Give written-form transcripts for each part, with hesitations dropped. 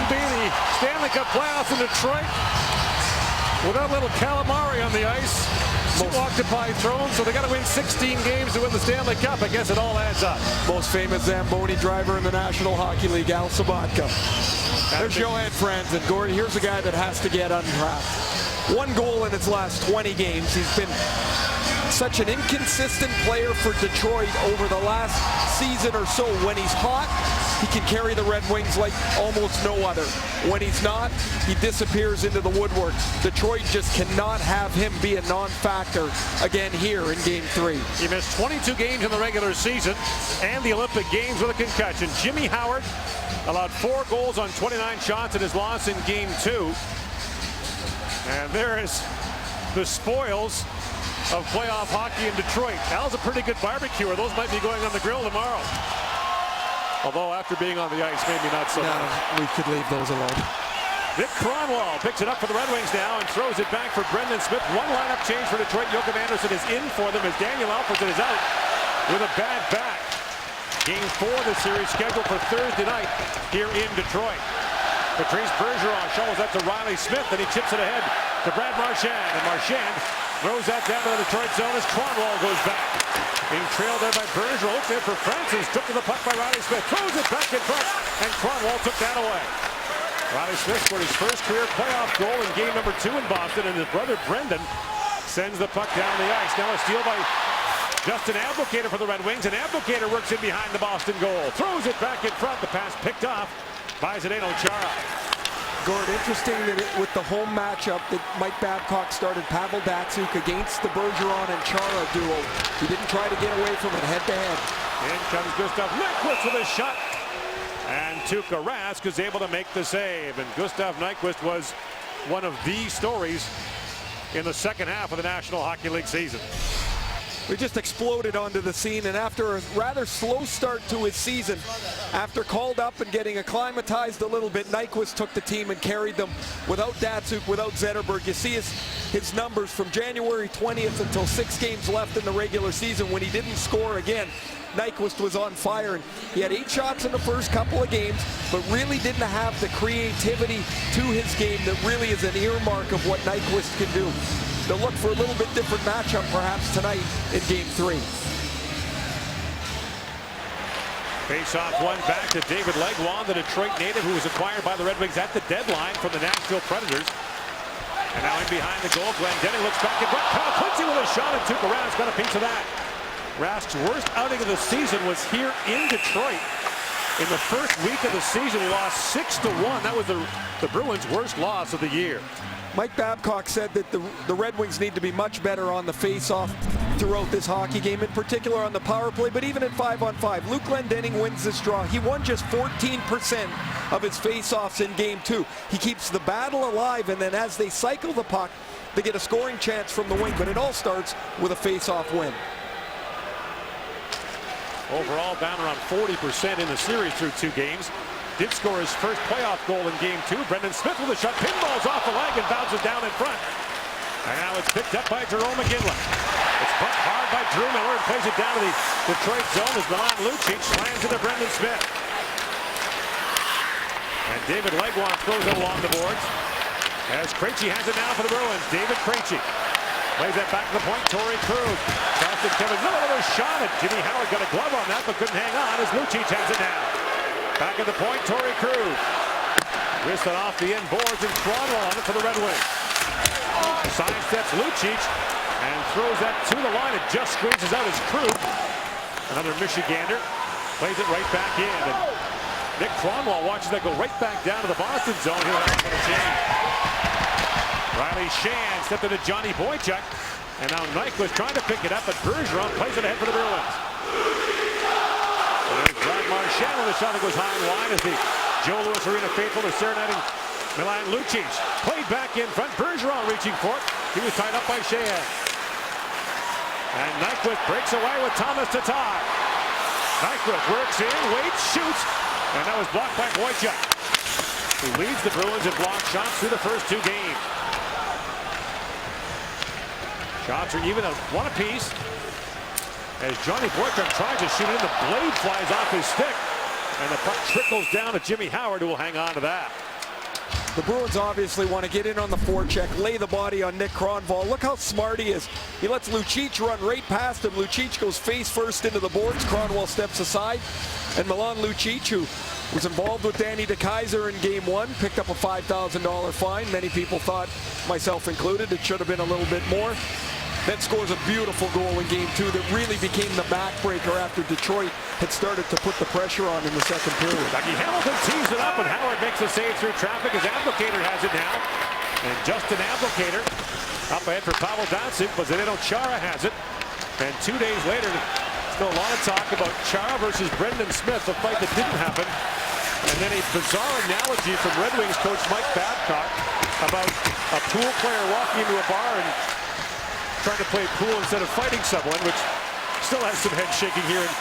be the Stanley Cup playoffs in Detroit without little calamari on the ice. Two occupied thrones, so they got to win 16 games to win the Stanley Cup. I guess it all adds up. Most famous Zamboni driver in the National Hockey League, Al Sabatka. There's Johan Franzen. Gordon, here's a guy that has to get undrafted. 1 goal in his last 20 games. He's been such an inconsistent player for Detroit over the last season or so. When he's hot, he can carry the Red Wings like almost no other. When he's not, he disappears into the woodwork. Detroit just cannot have him be a non-factor again here in Game 3. He missed 22 games in the regular season and the Olympic Games with a concussion. Jimmy Howard allowed 4 goals on 29 shots in his loss in Game 2. And there is the spoils of playoff hockey in Detroit. Al's a pretty good barbecuer. Those might be going on the grill tomorrow. Although after being on the ice, maybe not so much. We could leave those alone. Vic Kronwall picks it up for the Red Wings now and throws it back for Brendan Smith. 1 lineup change for Detroit. Joachim Andersen is in for them as Daniel Alfredsson is out with a bad back. Game 4 of the series scheduled for Thursday night here in Detroit. Patrice Bergeron shovels that to Riley Smith, and he chips it ahead to Brad Marchand. And Marchand throws that down to the Detroit zone as Kronwall goes back. Being trailed there by Bergeron. Looks in for Francis. Stripped to the puck by Riley Smith. Throws it back in front, and Kronwall took that away. Riley Smith scored his first career playoff goal in game number 2 in Boston, and his brother Brendan sends the puck down the ice. Now a steal by Justin Abdelkader for the Red Wings, and Abdelkader works in behind the Boston goal. Throws it back in front. The pass picked off by Zdeno Chara. Gord, interesting that with the home matchup that Mike Babcock started Pavel Datsyuk against the Bergeron and Chara duo. He didn't try to get away from it head-to-head. In comes Gustav Nyquist with a shot. And Tuukka Rask is able to make the save. And Gustav Nyquist was one of the stories in the second half of the National Hockey League season. He just exploded onto the scene, and after a rather slow start to his season, after called up and getting acclimatized a little bit, Nyquist took the team and carried them without Datsyuk, without Zetterberg. You see his numbers from January 20th until 6 games left in the regular season when he didn't score again. Nyquist was on fire, and he had 8 shots in the first couple of games, but really didn't have the creativity to his game that really is an earmark of what Nyquist can do. They'll look for a little bit different matchup perhaps tonight in Game 3. Face-off one back to David Legwand, the Detroit native who was acquired by the Red Wings at the deadline from the Nashville Predators. And now in behind the goal, Glendening looks back at Kyle Quincy with a shot, and Tuukka Rask got a piece of that. Rask's worst outing of the season was here in Detroit. In the first week of the season, he lost 6-1. That was the Bruins' worst loss of the year. Mike Babcock said that the Red Wings need to be much better on the face-off throughout this hockey game, in particular on the power play, but even at 5-on-5. Luke Glendening wins this draw. He won just 14% of his face-offs in Game 2. He keeps the battle alive, and then as they cycle the puck, they get a scoring chance from the wing, but it all starts with a face-off win. Overall, down around 40% in the series through 2 games. Did score his first playoff goal in Game 2. Brendan Smith with a shot. Pinballs off the leg and bounces down in front. And now it's picked up by Jarome Iginla. It's bumped hard by Drew Miller and plays it down to the Detroit zone as Milan Lucic slams into Brendan Smith. And David Legwand throws it along the boards. As Krejci has it now for the Bruins. David Krejci plays that back to the point. Torrey Krug. Charleston Kevin Miller with a shot. And Jimmy Howard got a glove on that but couldn't hang on as Lucic has it now. Back at the point, Torrey Krug. Wristed off the end boards and Kronwall on it for the Red Wings. Sidesteps Lucic and throws that to the line. It just squeezes out his Krug. Another Michigander. Plays it right back in. And Nick Kronwall watches that go right back down to the Boston zone. He'll have a change. Riley Shan stepped into Johnny Boychuk. And now Nyquist trying to pick it up, but Bergeron plays it ahead for the Bruins. Brad Marchand with a shot that goes high and wide as the Joe Louis Arena faithful is serenading Milan Lucic. Played back in front. Bergeron reaching for it. He was tied up by Sheahan. And Nyquist breaks away with Thomas Tatar. Nyquist works in, waits, shoots, and that was blocked by Boychuk, who leads the Bruins in blocked shots through the first 2 games. Shots are even at 1 apiece. As Johnny Boychuk tries to shoot it in, the blade flies off his stick. And the puck trickles down to Jimmy Howard, who will hang on to that. The Bruins obviously want to get in on the forecheck, lay the body on Nick Kronwall. Look how smart he is. He lets Lucic run right past him. Lucic goes face first into the boards. Kronwall steps aside. And Milan Lucic, who was involved with Danny DeKeyser in Game 1, picked up a $5,000 fine. Many people thought, myself included, it should have been a little bit more. Then scores a beautiful goal in Game 2 that really became the backbreaker after Detroit had started to put the pressure on in the second period. Dougie Hamilton tees it up, and Howard makes the save through traffic as Abdelkader has it now. And Justin Abdelkader up ahead for Pavel Datsyuk, but Zdeno Chara has it. And 2 days later, still a lot of talk about Chara versus Brendan Smith, a fight that didn't happen. And then a bizarre analogy from Red Wings coach Mike Babcock about a pool player walking into a bar and trying to play pool instead of fighting someone, which still has some head shaking here in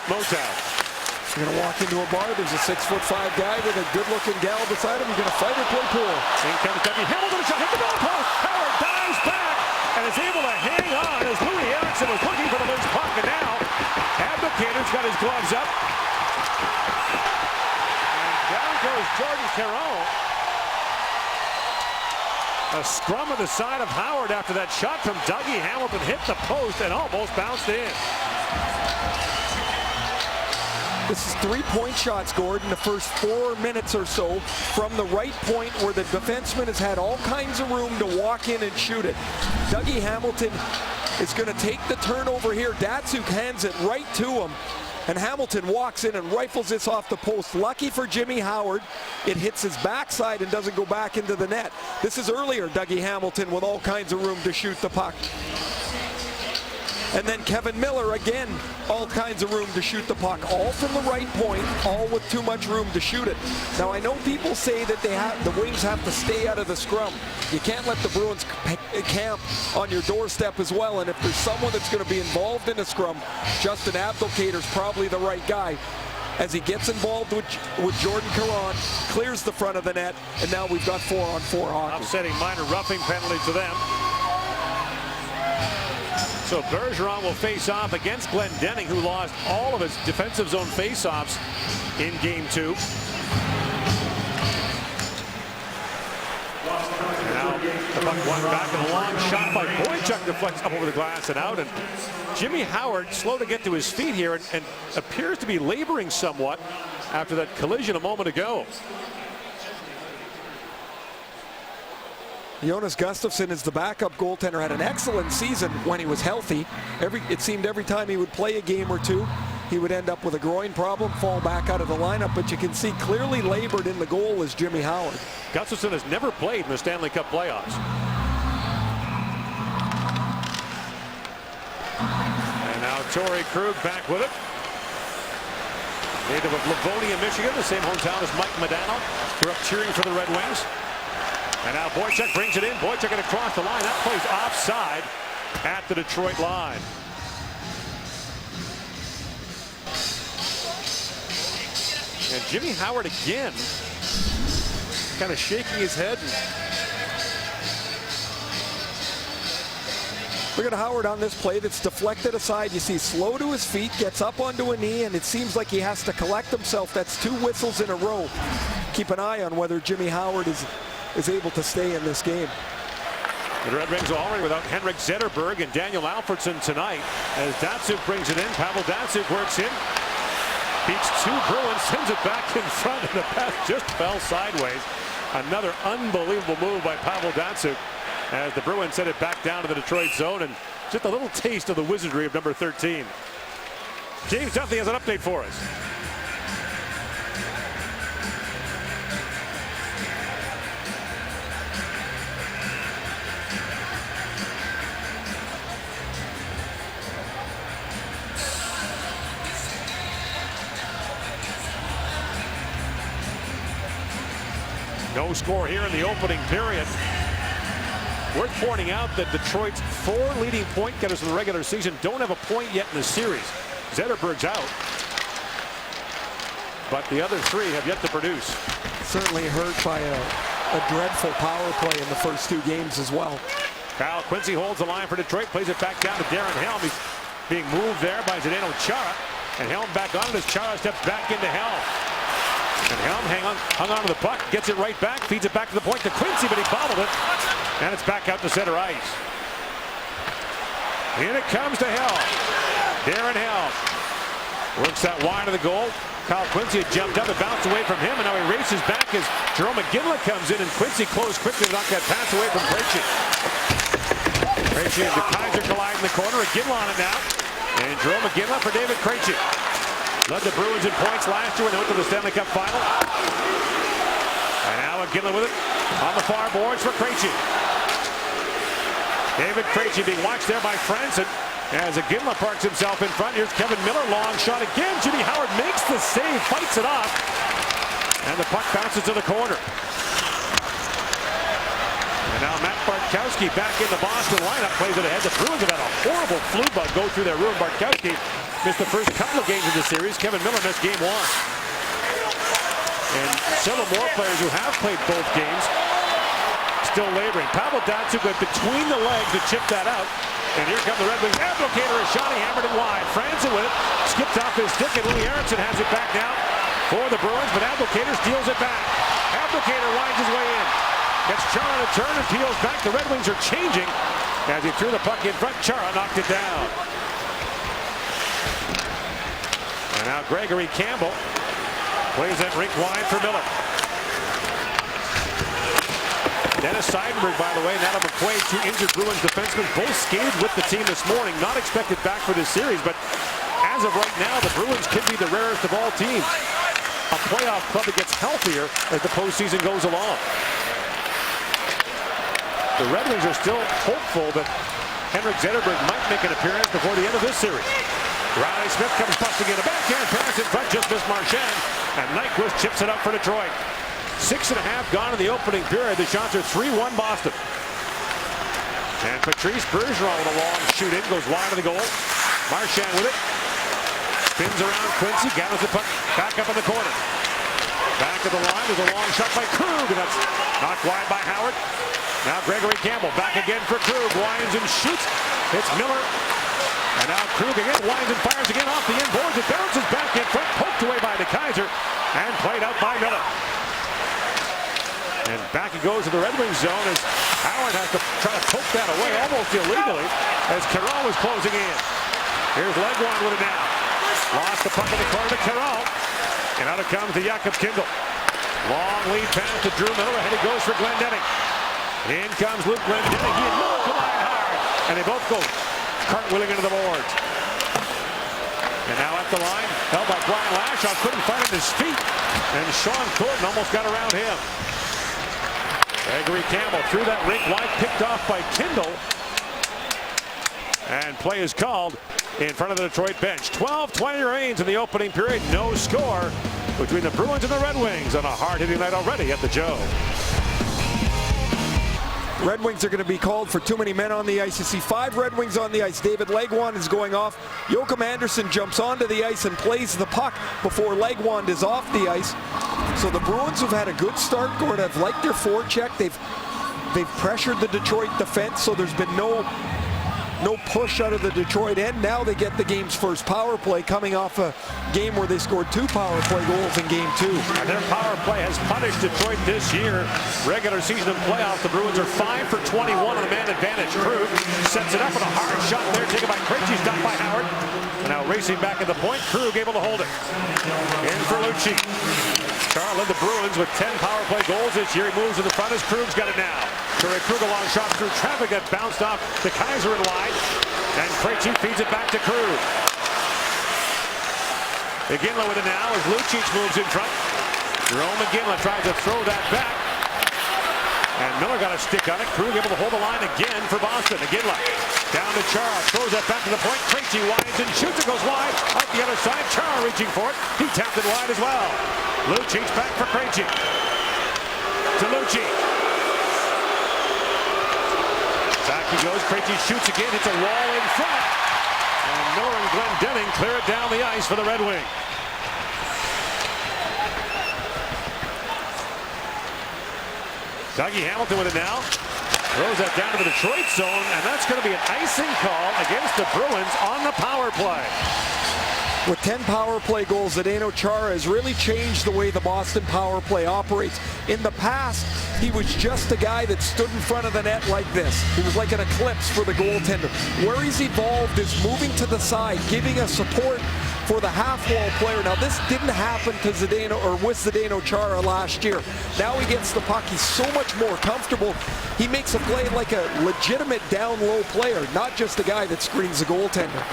Motown. You're going to walk into a bar, there's a 6'5" guy with a good-looking gal beside him. You're going to fight or play pool. In comes Dougie Hamilton, shot hit the goal post. Howard dives back and is able to hang on as Louis Eriksson was looking for the loose puck, and now Abdelkader's got his gloves up. And down goes Jordan Caron. A scrum of the side of Howard after that shot from Dougie Hamilton hit the post and almost bounced in. This is 3-point shots scored in the first 4 minutes or so from the right point where the defenseman has had all kinds of room to walk in and shoot it. Dougie Hamilton is going to take the turnover here. Datsyuk hands it right to him. And Hamilton walks in and rifles this off the post. Lucky for Jimmy Howard, it hits his backside and doesn't go back into the net. This is earlier Dougie Hamilton with all kinds of room to shoot the puck. And then Kevin Miller, again, all kinds of room to shoot the puck. All from the right point, all with too much room to shoot it. Now, I know people say that the Wings have to stay out of the scrum. You can't let the Bruins camp on your doorstep as well. And if there's someone that's going to be involved in a scrum, Justin Abdelkader's probably the right guy. As he gets involved with Jordan Caron, clears the front of the net, and now we've got 4-on-4 hockey. Upsetting minor roughing penalty to them. So Bergeron will face off against Glendening, who lost all of his defensive zone face-offs in Game 2. Now the puck won back, and a long shot by Boychuk deflects up over the glass and out. And Jimmy Howard slow to get to his feet here and appears to be laboring somewhat after that collision a moment ago. Jonas Gustafsson is the backup goaltender, had an excellent season when he was healthy. It seemed every time he would play a game or two, he would end up with a groin problem, fall back out of the lineup, but you can see clearly labored in the goal is Jimmy Howard. Gustafsson has never played in the Stanley Cup playoffs. And now Torrey Krug back with it. Native of Livonia, Michigan, the same hometown as Mike Modano. Grew up cheering for the Red Wings. And now Boychuk brings it in. Boychuk going to cross the line. That plays offside at the Detroit line. And Jimmy Howard again kind of shaking his head. Look at Howard on this play that's deflected aside. You see slow to his feet, gets up onto a knee, and it seems like he has to collect himself. That's 2 whistles in a row. Keep an eye on whether Jimmy Howard is able to stay in this game. The Red Wings are already without Henrik Zetterberg and Daniel Alfredsson tonight. As Datsyuk brings it in, Pavel Datsyuk works in. Beats 2 Bruins, sends it back in front, and the pass just fell sideways. Another unbelievable move by Pavel Datsyuk as the Bruins send it back down to the Detroit zone, and just a little taste of the wizardry of number 13. James Duffy has an update for us. No score here in the opening period. Worth pointing out that Detroit's 4 leading point getters in the regular season don't have a point yet in the series. Zetterberg's out, but the other 3 have yet to produce. Certainly hurt by a dreadful power play in the first 2 games as well. Kyle Quincy holds the line for Detroit, plays it back down to Darren Helm. He's being moved there by Zdeno Chara, and Helm back on it as Chara steps back into Helm. And Helm hung on to the puck, gets it right back, feeds it back to the point to Quincy, but he bobbled it. And it's back out to center ice. In it comes to Helm. Darren Helm works that wide of the goal. Kyle Quincy had jumped up and bounced away from him, and now he races back as Jerome McGinley comes in, and Quincy closed quickly to knock that pass away from Krejci. Krejci and DeKeyser collide in the corner. McGinley on it now. And Jerome McGinley for David Krejci. Led the Bruins in points last year when they went to the Stanley Cup final. And now McGinley with it on the far boards for Krejci. David Krejci being watched there by Franson. As McGinley parks himself in front. Here's Kevin Miller, long shot again. Jimmy Howard makes the save, fights it off. And the puck bounces to the corner. And now Matt Bartkowski back in the Boston lineup, plays it ahead. The Bruins have had a horrible flu bug go through their room. Bartkowski missed the first couple of games of the series. Kevin Miller missed game 1. And several more players who have played both games still laboring. Pavel Datsyuk went between the legs to chip that out. And here come the Red Wings. Abdelkader is shot, he hammered it wide. Franson with it, skips off his stick, and Louis Eriksson has it back now for the Bruins, but Abdelkader steals it back. Abdelkader winds his way in. Gets Chara to turn and peels back. The Red Wings are changing as he threw the puck in front. Chara knocked it down. And now Gregory Campbell plays that rink wide for Miller. Dennis Seidenberg, by the way, and Adam McQuaid, 2 injured Bruins defensemen, both skated with the team this morning. Not expected back for this series, but as of right now, the Bruins could be the rarest of all teams. A playoff club that gets healthier as the postseason goes along. The Red Wings are still hopeful that Henrik Zetterberg might make an appearance before the end of this series. Riley Smith comes busting in a backhand pass in front, just missed Marchand, and Nyquist chips it up for Detroit. 6.5 gone in the opening period. The shots are 3-1 Boston. And Patrice Bergeron with a long shoot in, goes wide of the goal. Marchand with it. Spins around Quincy, gathers the puck back up in the corner. Back of the line, there's a long shot by Krug, and that's knocked wide by Howard. Now Gregory Campbell back again for Krug, winds and shoots. It's Miller. And now Krug again, winds and fires again off the end boards. It bounces back in front, poked away by DeKeyser, and played out by Miller. And back it goes to the Red Wings zone as Howard has to try to poke that away almost illegally as Carroll was closing in. Here's Legwand with it now. Lost the puck in the corner to Carroll. And out it comes to Jakob Kindl. Long lead pass to Drew Miller. Ahead he goes for Glendening. In comes Luke Glendening. He and Miller collide hard. And they both go cartwheeling into the boards. And now at the line, held by Brian Lashoff. Couldn't find his feet. And Sean Thornton almost got around him. Gregory Campbell threw that rink wide, picked off by Kindl. And play is called in front of the Detroit bench. 12-20 remains in the opening period. No score between the Bruins and the Red Wings on a hard-hitting night already at the Joe. Red Wings are going to be called for too many men on the ice. You see 5 Red Wings on the ice. David Legwand is going off. Joachim Andersen jumps onto the ice and plays the puck before Legwand is off the ice. So the Bruins have had a good start. Gord have liked their forecheck. They've pressured the Detroit defense, so there's been no push out of the Detroit end. Now they get the game's first power play, coming off a game where they scored 2 power play goals in game 2. And their power play has punished Detroit this year. Regular season and playoffs, the Bruins are 5 for 21 on the man advantage. Krug sets it up with a hard shot there, taken by Krejci, stopped by Howard. And now racing back at the point, Krug able to hold it. In for Lucci. Carl led the Bruins with 10 power play goals this year. He moves to the front as Krug's got it now. Krug a long shot through traffic that bounced off to Kaiser and wide. And Krejci feeds it back to Krug. McGinley with it now as Lucic moves in front. Jerome McGinley tries to throw that back. And Miller got a stick on it. Krug able to hold the line again for Boston. McGinley down to Chara. Throws that back to the point. Krejci winds and shoots. It goes wide. Out the other side. Chara reaching for it. He tapped it wide as well. Lucic back for Krejci. To Lucic. Back he goes. Krejci shoots again. Hits a wall in front. And Miller and Glendening clear it down the ice for the Red Wings. Dougie Hamilton with it now. Throws that down to the Detroit zone, and that's going to be an icing call against the Bruins on the power play. With 10 power play goals, Zdeno Chara has really changed the way the Boston power play operates. In the past, he was just a guy that stood in front of the net like this. He was like an eclipse for the goaltender. Where he's evolved is moving to the side, giving us support for the half-wall player. Now, this didn't happen to Zdeno or with Zdeno Chara last year. Now he gets the puck. He's so much more comfortable. He makes a play like a legitimate down-low player, not just a guy that screens the goaltender,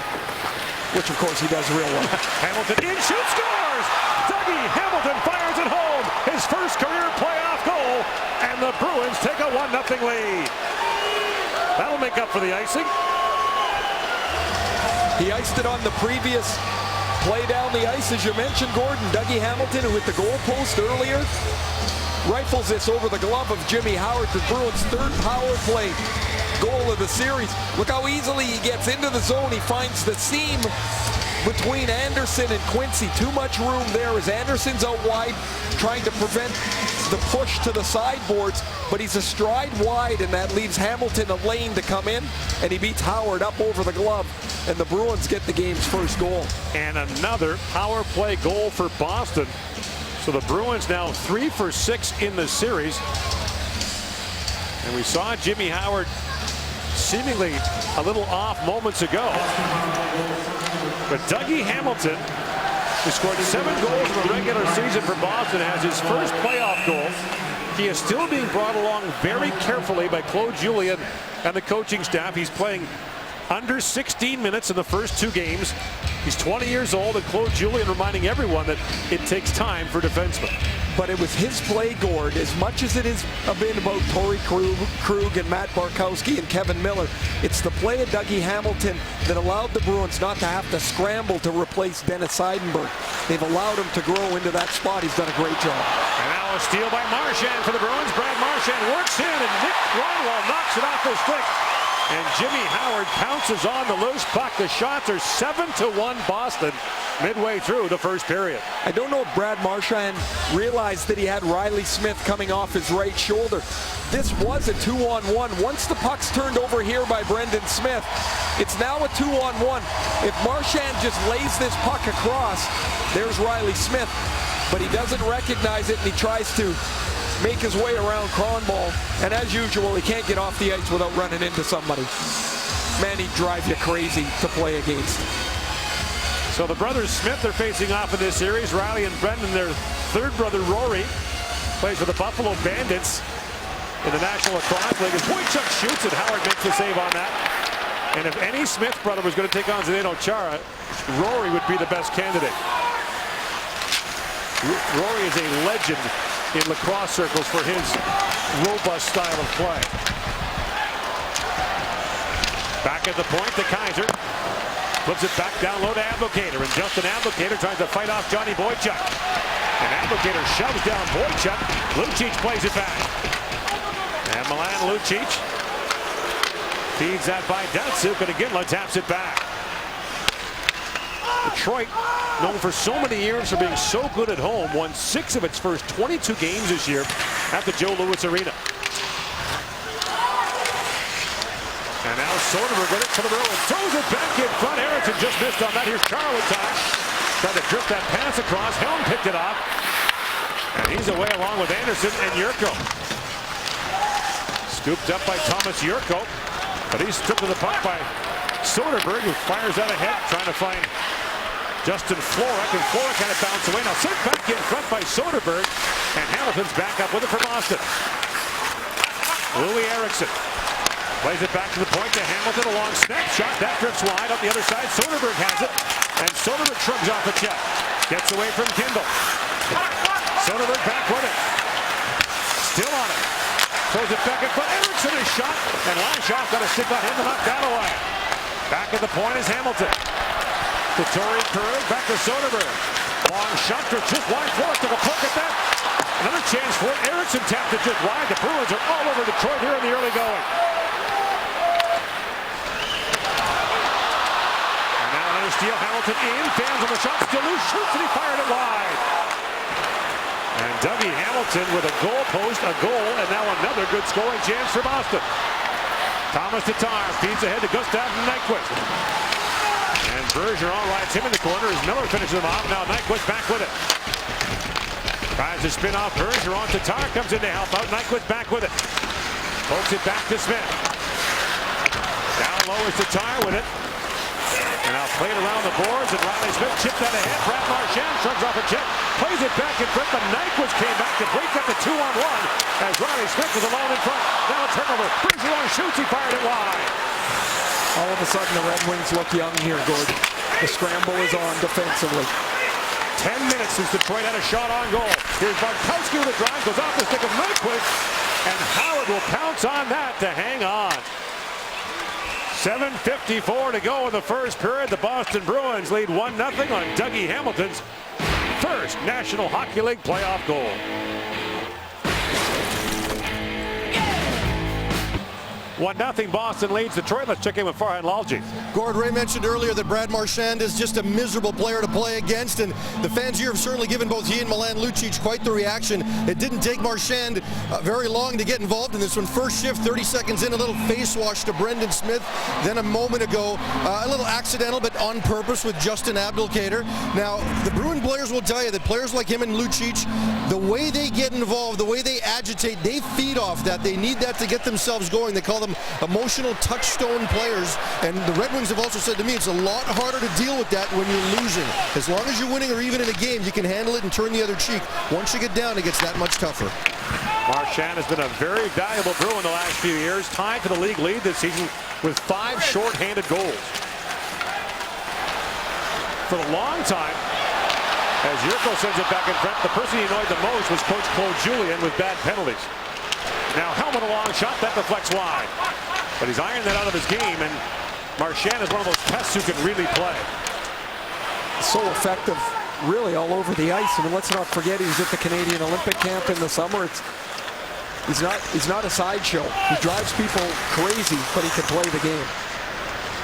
which, of course, he does real well. Hamilton in, shoots, scores! Dougie Hamilton fires it home. His first career playoff goal, and the Bruins take a 1-0 lead. That'll make up for the icing. He iced it on the previous play down the ice, as you mentioned, Gordon. Dougie Hamilton, who hit the goal post earlier, rifles this over the glove of Jimmy Howard, the Bruins' third power play goal of the series. Look how easily he gets into the zone. He finds the seam between Anderson and Quincy. Too much room there as Anderson's out wide, trying to prevent the push to the sideboards, but he's a stride wide, and that leaves Hamilton a lane to come in, and he beats Howard up over the glove, and the Bruins get the game's first goal. And another power play goal for Boston. So the Bruins now 3 for 6 in the series. And we saw Jimmy Howard seemingly a little off moments ago. But Dougie Hamilton, who scored 7 goals in the regular season for Boston, has his first playoff goal. He is still being brought along very carefully by Claude Julien and the coaching staff. He's playing under 16 minutes in the first 2 games. He's 20 years old, and Claude Julien reminding everyone that it takes time for defensemen. But it was his play, Gord, as much as it has been about Torrey Krug and Matt Barkowski and Kevin Miller. It's the play of Dougie Hamilton that allowed the Bruins not to have to scramble to replace Dennis Seidenberg. They've allowed him to grow into that spot. He's done a great job. And now a steal by Marchand for the Bruins. Brad Marchand works in, and Nick Ronwall knocks it off his stick. And Jimmy Howard pounces on the loose puck. The shots are 7-1 Boston midway through the first period. I don't know if Brad Marchand realized that he had Riley Smith coming off his right shoulder. This was a 2-on-1. Once the puck's turned over here by Brendan Smith, it's now a 2-on-1. If Marchand just lays this puck across, there's Riley Smith. But he doesn't recognize it, and he tries to make his way around Kronwall, and as usual, he can't get off the ice without running into somebody. Man, he'd drive you crazy to play against. So the brothers Smith are facing off in this series. Riley and Brendan, their third brother Rory, plays for the Buffalo Bandits in the National Lacrosse League. As Wojciech shoots it, Howard makes the save on that. And if any Smith brother was going to take on Zdeno Chara, Rory would be the best candidate. Rory is a legend in lacrosse circles for his robust style of play. Back at the point to Kaiser. Puts it back down low to Abdelkader. And Justin Abdelkader tries to fight off Johnny Boychuk. And Abdelkader shoves down Boychuk. Lucic plays it back. And Milan Lucic feeds that by Datsuk. And again, taps it back. Detroit, known for so many years for being so good at home, won 6 of its first 22 games this year at the Joe Louis Arena. And now Soderberg with it for the Bruins. Throws it back in front. Eriksson just missed on that. Here's Charlie time. Tried to drift that pass across. Helm picked it off. And he's away along with Anderson and Yurko. Scooped up by Thomas Yurko. But he's stripped of the puck by Soderberg, who fires out ahead, trying to find Justin Florek, and Florek kind of bounced away. Now sent back in front by Soderberg, and Hamilton's back up with it for Boston. Louis Eriksson plays it back to the point to Hamilton. A long snapshot. That drifts wide up the other side. Soderberg has it, and Soderberg shrugs off a check. Gets away from Kindle. Soderberg back with it. Still on it. Throws it back in front. Eriksson is shot, and Lanshaw got a stick on him to knock that away. Back at the point is Hamilton. To Torrey Krug, back to Soderberg. Long shot to just wide. Florek took a poke at that. Another chance for it. Eriksson tapped it just wide. The Bruins are all over Detroit here in the early going. And now another steal. Hamilton in. Fans on the shot. Still loose. Shoots, and he fired it wide. And Dougie Hamilton with a goal post, a goal, and now another good scoring chance for Boston. Thomas Tatar feeds ahead to Gustav Nyquist. And Bergeron rides him in the corner as Miller finishes him off. Now Nyquist back with it. Tries to spin off Bergeron. Tatar comes in to help out. Nyquist back with it. Pokes it back to Smith. Down low is Tatar with it. And now played around the boards, and Riley Smith chipped that ahead. Brad Marchand shrugs off a check, plays it back in front, but Nyquist came back to break up the 2-on-1 as Riley Smith was alone in front. Now a turnover. Bergeron shoots, he fired it wide. All of a sudden, the Red Wings look young here, Gord. The scramble is on defensively. 10 minutes since Detroit had a shot on goal. Here's Bartkowski with a drive, goes off the stick of Nyquist, and Howard will pounce on that to hang on. 7:54 to go in the first period. The Boston Bruins lead 1-0 on Dougie Hamilton's first National Hockey League playoff goal. 1-0 Boston leads Detroit. Let's check in with Farhan Lalji. Gord, Ray mentioned earlier that Brad Marchand is just a miserable player to play against, and the fans here have certainly given both he and Milan Lucic quite the reaction. It didn't take Marchand very long to get involved in this one. First shift, 30 seconds in, a little face wash to Brendan Smith. Then a moment ago, a little accidental but on purpose with Justin Abdelkader. Now, the Bruin players will tell you that players like him and Lucic, the way they get involved, the way they agitate, they feed off that. They need that to get themselves going. They call them emotional touchstone players, and the Red Wings have also said to me it's a lot harder to deal with that when you're losing. As long as you're winning or even in a game, you can handle it and turn the other cheek. Once you get down, it gets that much tougher. Marchand has been a very valuable Bruin the last few years, tied for the league lead this season with 5 short-handed goals. For a long time, as Yurko sends it back in front, the person he annoyed the most was Coach Claude Julien with bad penalties. Now Helmet a long shot, that deflects wide. But he's ironed that out of his game, and Marchand is one of those pests who can really play. So effective, really, all over the ice. I mean, let's not forget he was at the Canadian Olympic camp in the summer. He's not a sideshow. He drives people crazy, but he can play the game.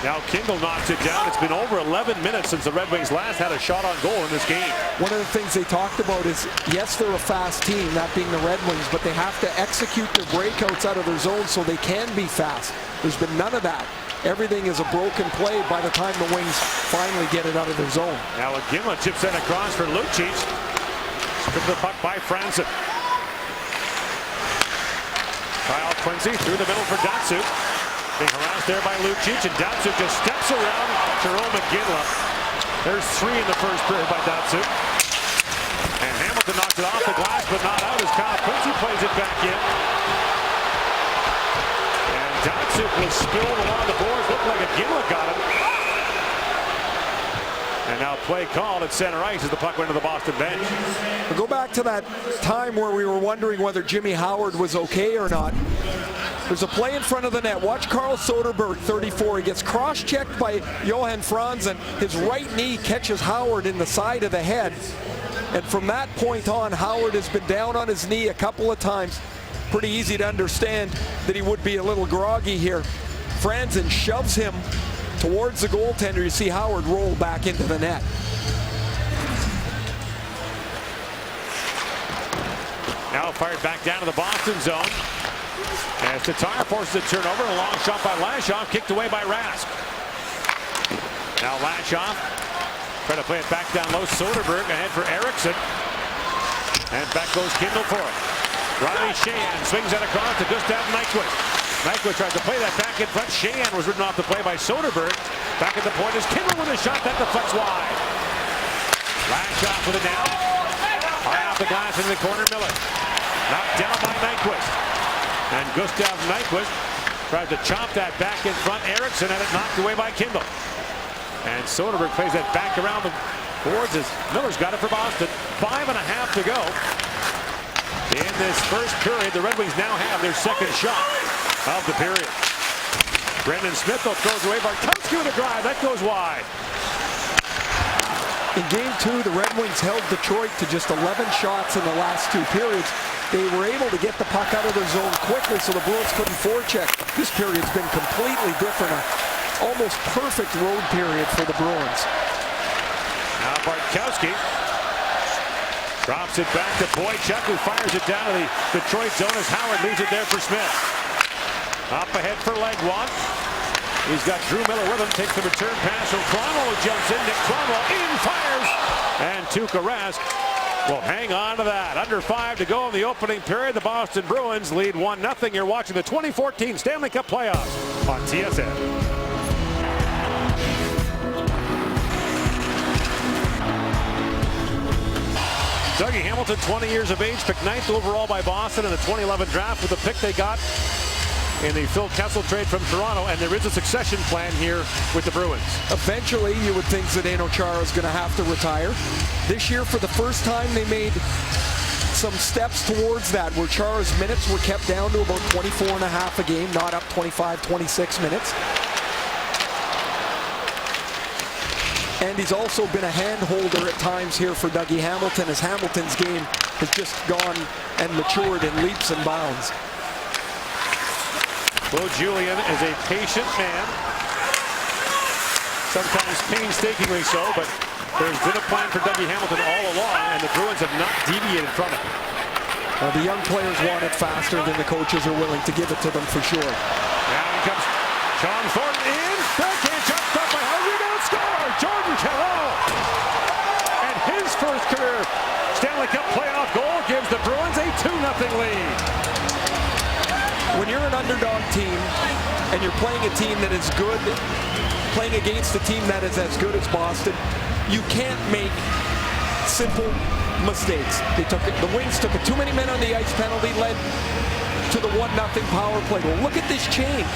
Now Kindle knocks it down. It's been over 11 minutes since the Red Wings last had a shot on goal in this game. One of the things they talked about is, yes, they're a fast team, that being the Red Wings, but they have to execute their breakouts out of their zone so they can be fast. There's been none of that. Everything is a broken play by the time the Wings finally get it out of their zone. Now Iginla chips in across for Lucic. Stripped the puck by Franson. Kyle Quincy through the middle for Datsuk. Being harassed there by Lucic, and Datsuk just steps around Jerome Iginla. There's 3 in the first period by Datsuk. And Hamilton knocks it off the glass, but not out as Kyle Quincy plays it back in. And Datsuk was spilled along the boards. Looked like Iginla got him. And now play called at center ice as the puck went to the Boston bench. We'll go back to that time where we were wondering whether Jimmy Howard was okay or not. There's a play in front of the net. Watch Carl Soderberg, 34. He gets cross-checked by Johan Franzen. His right knee catches Howard in the side of the head. And from that point on, Howard has been down on his knee a couple of times. Pretty easy to understand that he would be a little groggy here. Franzen shoves him towards the goaltender. You see Howard roll back into the net. Now fired back down to the Boston zone. As Tatar forces a turnover, a long shot by Lashoff, kicked away by Rask. Now Lashoff trying to play it back down low. Soderberg ahead for Eriksson. And back goes Kindle for it. Riley Sheahan swings that across to Gustav Nyquist. Nyquist tries to play that back in front. Sheahan was ridden off the play by Soderberg. Back at the point is Kindle with a shot that deflects wide. Lashoff with it now. High off the glass into the corner, Miller. Knocked down by Nyquist. And Gustav Nyquist tries to chop that back in front. Eriksson had it knocked away by Kindle. And Soderberg plays that back around the boards as Miller's got it for Boston. 5.5 to go. In this first period, the Red Wings now have their second shot of the period. Brendan Smith though throws away. Bartkowski with a drive. That goes wide. In Game 2, the Red Wings held Detroit to just 11 shots in the last 2 periods. They were able to get the puck out of their zone quickly so the Bruins couldn't forecheck. This period's been completely different. An almost perfect road period for the Bruins. Now Bartkowski drops it back to Boychuk, who fires it down to the Detroit zone as Howard leaves it there for Smith. Up ahead for Legwand. He's got Drew Miller with him. Takes the return pass from Cromwell, who jumps in. Nick Cromwell in, fires. And Tuukka Rask will hang on to that. Under 5 to go in the opening period. The Boston Bruins lead 1-0. You're watching the 2014 Stanley Cup playoffs on TSN. Dougie Hamilton, 20 years of age, picked 9th overall by Boston in the 2011 draft with the pick they got in the Phil Kessel trade from Toronto, and there is a succession plan here with the Bruins. Eventually, you would think Zdeno Chara is going to have to retire. This year, for the first time, they made some steps towards that, where Chara's minutes were kept down to about 24 and a half a game, not up 25, 26 minutes. And he's also been a hand holder at times here for Dougie Hamilton, as Hamilton's game has just gone and matured in leaps and bounds. Claude Julien is a patient man, sometimes painstakingly so, but there's been a plan for Dougie Hamilton all along, and the Bruins have not deviated from it. The young players want it faster than the coaches are willing to give it to them, for sure. Now here comes Sean Thornton in. Backhand shot stopped by Howard. Rebound score! Jordan Carroll! And his first career Stanley Cup playoff goal gives the Bruins a 2-0 lead. When you're an underdog team and you're playing a team that is good, playing against a team that is as good as Boston, you can't make simple mistakes. The Wings took a too many men on the ice penalty, led to the 1-0 power play. Well, look at this change.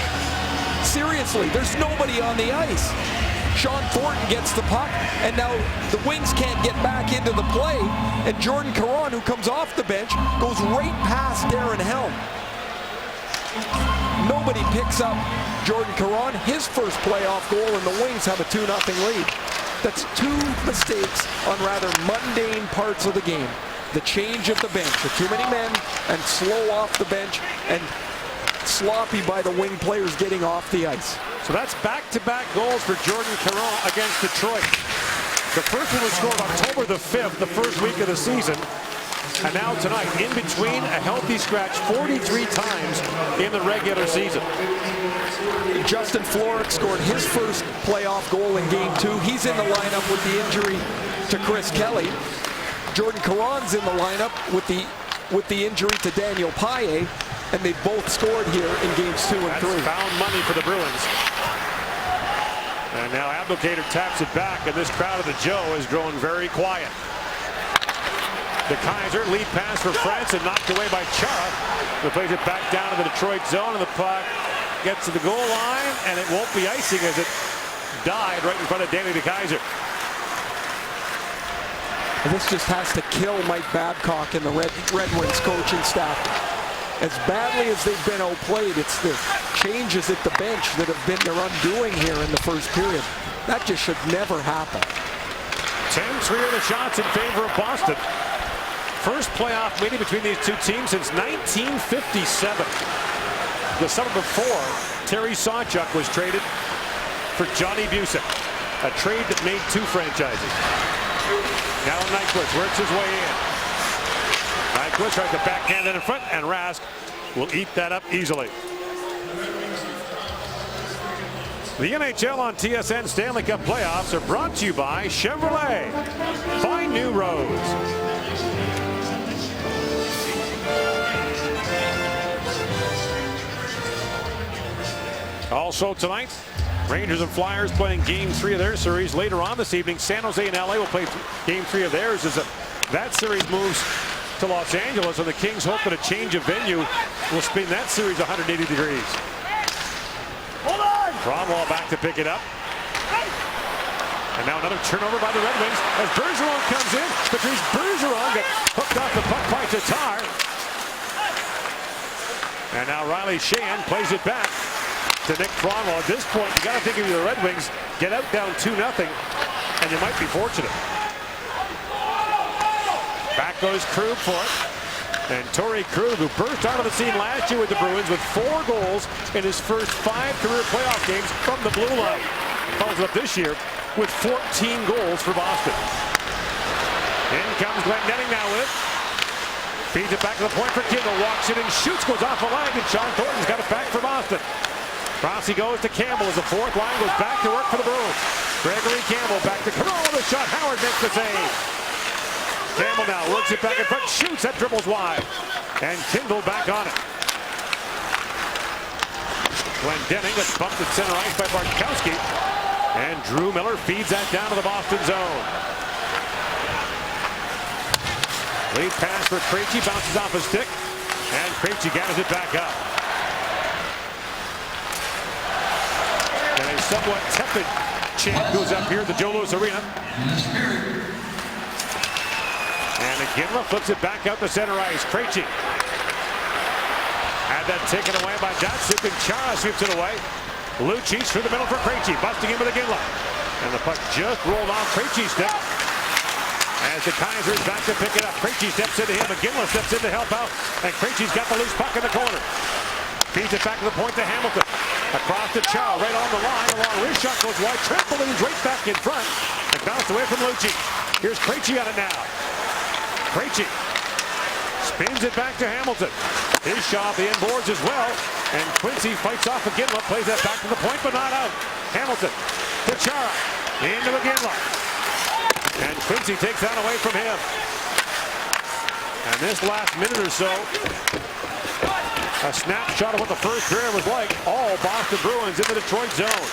Seriously, there's nobody on the ice. Sean Thornton gets the puck, and now the Wings can't get back into the play, and Jordan Caron, who comes off the bench, goes right past Darren Helm. Nobody picks up Jordan Caron, his first playoff goal, and the Wings have a 2-0 lead. That's 2 mistakes on rather mundane parts of the game. The change of the bench, the too many men, and slow off the bench, and sloppy by the wing players getting off the ice. So that's back-to-back goals for Jordan Caron against Detroit. The first one was scored October the 5th, the first week of the season. And now tonight, in between, a healthy scratch 43 times in the regular season. Justin Florek scored his first playoff goal in Game 2. He's in the lineup with the injury to Chris Kelly. Jordan Caron's in the lineup with the injury to Daniel Paille, and they both scored here in Games 2 and 3. That's found money for the Bruins. And now Abdelkader taps it back, and this crowd of the Joe is growing very quiet. The Kaiser lead pass for France and knocked away by Chara, who plays it back down to the Detroit zone, and the puck gets to the goal line, and it won't be icing as it died right in front of Danny DeKeyser. This just has to kill Mike Babcock and the Red Wings coaching staff. As badly as they've been outplayed, it's the changes at the bench that have been their undoing here in the first period. That just should never happen. 10-3 are the shots in favor of Boston. First playoff meeting between these two teams since 1957. The summer before, Terry Sawchuk was traded for Johnny Busick, a trade that made 2 franchises. Now Nyquist works his way in. Nyquist tries to backhand it in front, and Rask will eat that up easily. The NHL on TSN Stanley Cup playoffs are brought to you by Chevrolet. Find new roads. Also tonight, Rangers and Flyers playing Game 3 of their series. Later on this evening, San Jose and LA will play Game 3 of theirs as that series moves to Los Angeles, and the Kings hope that a change of venue will spin that series 180 degrees. Hold on! Cromwell back to pick it up. And now another turnover by the Red Wings as Bergeron comes in. Patrice Bergeron got hooked off the puck by Tatar. And now Riley Sheahan plays it back to Nick Cromwell. At this point, you got to think if you're the Red Wings, get out down 2-0, and you might be fortunate. Back goes Krug for it. And Torrey Krug, who burst out of the scene last year with the Bruins with 4 goals in his first 5 career playoff games from the blue line. Follows it up this year with 14 goals for Boston. In comes Glenn Netting now with it. Feeds it back to the point for Kindle. Walks it and shoots, goes off a leg, and Sean Thornton's got it back for Boston. Cross he goes to Campbell as the fourth line goes back to work for the Bruins. Gregory Campbell back to Carollo. The shot. Howard makes the save. Campbell now works it back in front. Shoots. That dribbles wide. And Kindle back on it. Glendening gets bumped at center ice by Bartkowski. And Drew Miller feeds that down to the Boston zone. Lead pass for Krejci. Bounces off his stick. And Krejci gathers it back up. And a somewhat tepid chant goes up here at the Joe Louis Arena. And again, flips it back out to center ice. Krejci. Had that taken away by Datsyuk, and Chara sweeps it away. Lucic through the middle for Krejci, busting in with a Ginla. And the puck just rolled off Krejci's stick. As the Kaisers back to pick it up. Krejci steps into him, and Ginla steps in to help out. And Krejci's got the loose puck in the corner. Feeds it back to the point to Hamilton. Across to Chara, right on the line. A long wrist shot goes wide. Trampolines right back in front. And bounced away from Lucic. Here's Krejci on it now. Krejci spins it back to Hamilton. His shot off the end boards as well. And Quincy fights off Ginla. Plays that back to the point, but not out. Hamilton to Chara. Into Ginla. And Quincy takes that away from him. And this last minute or so, a snapshot of what the first period was like. All Boston Bruins in the Detroit zone.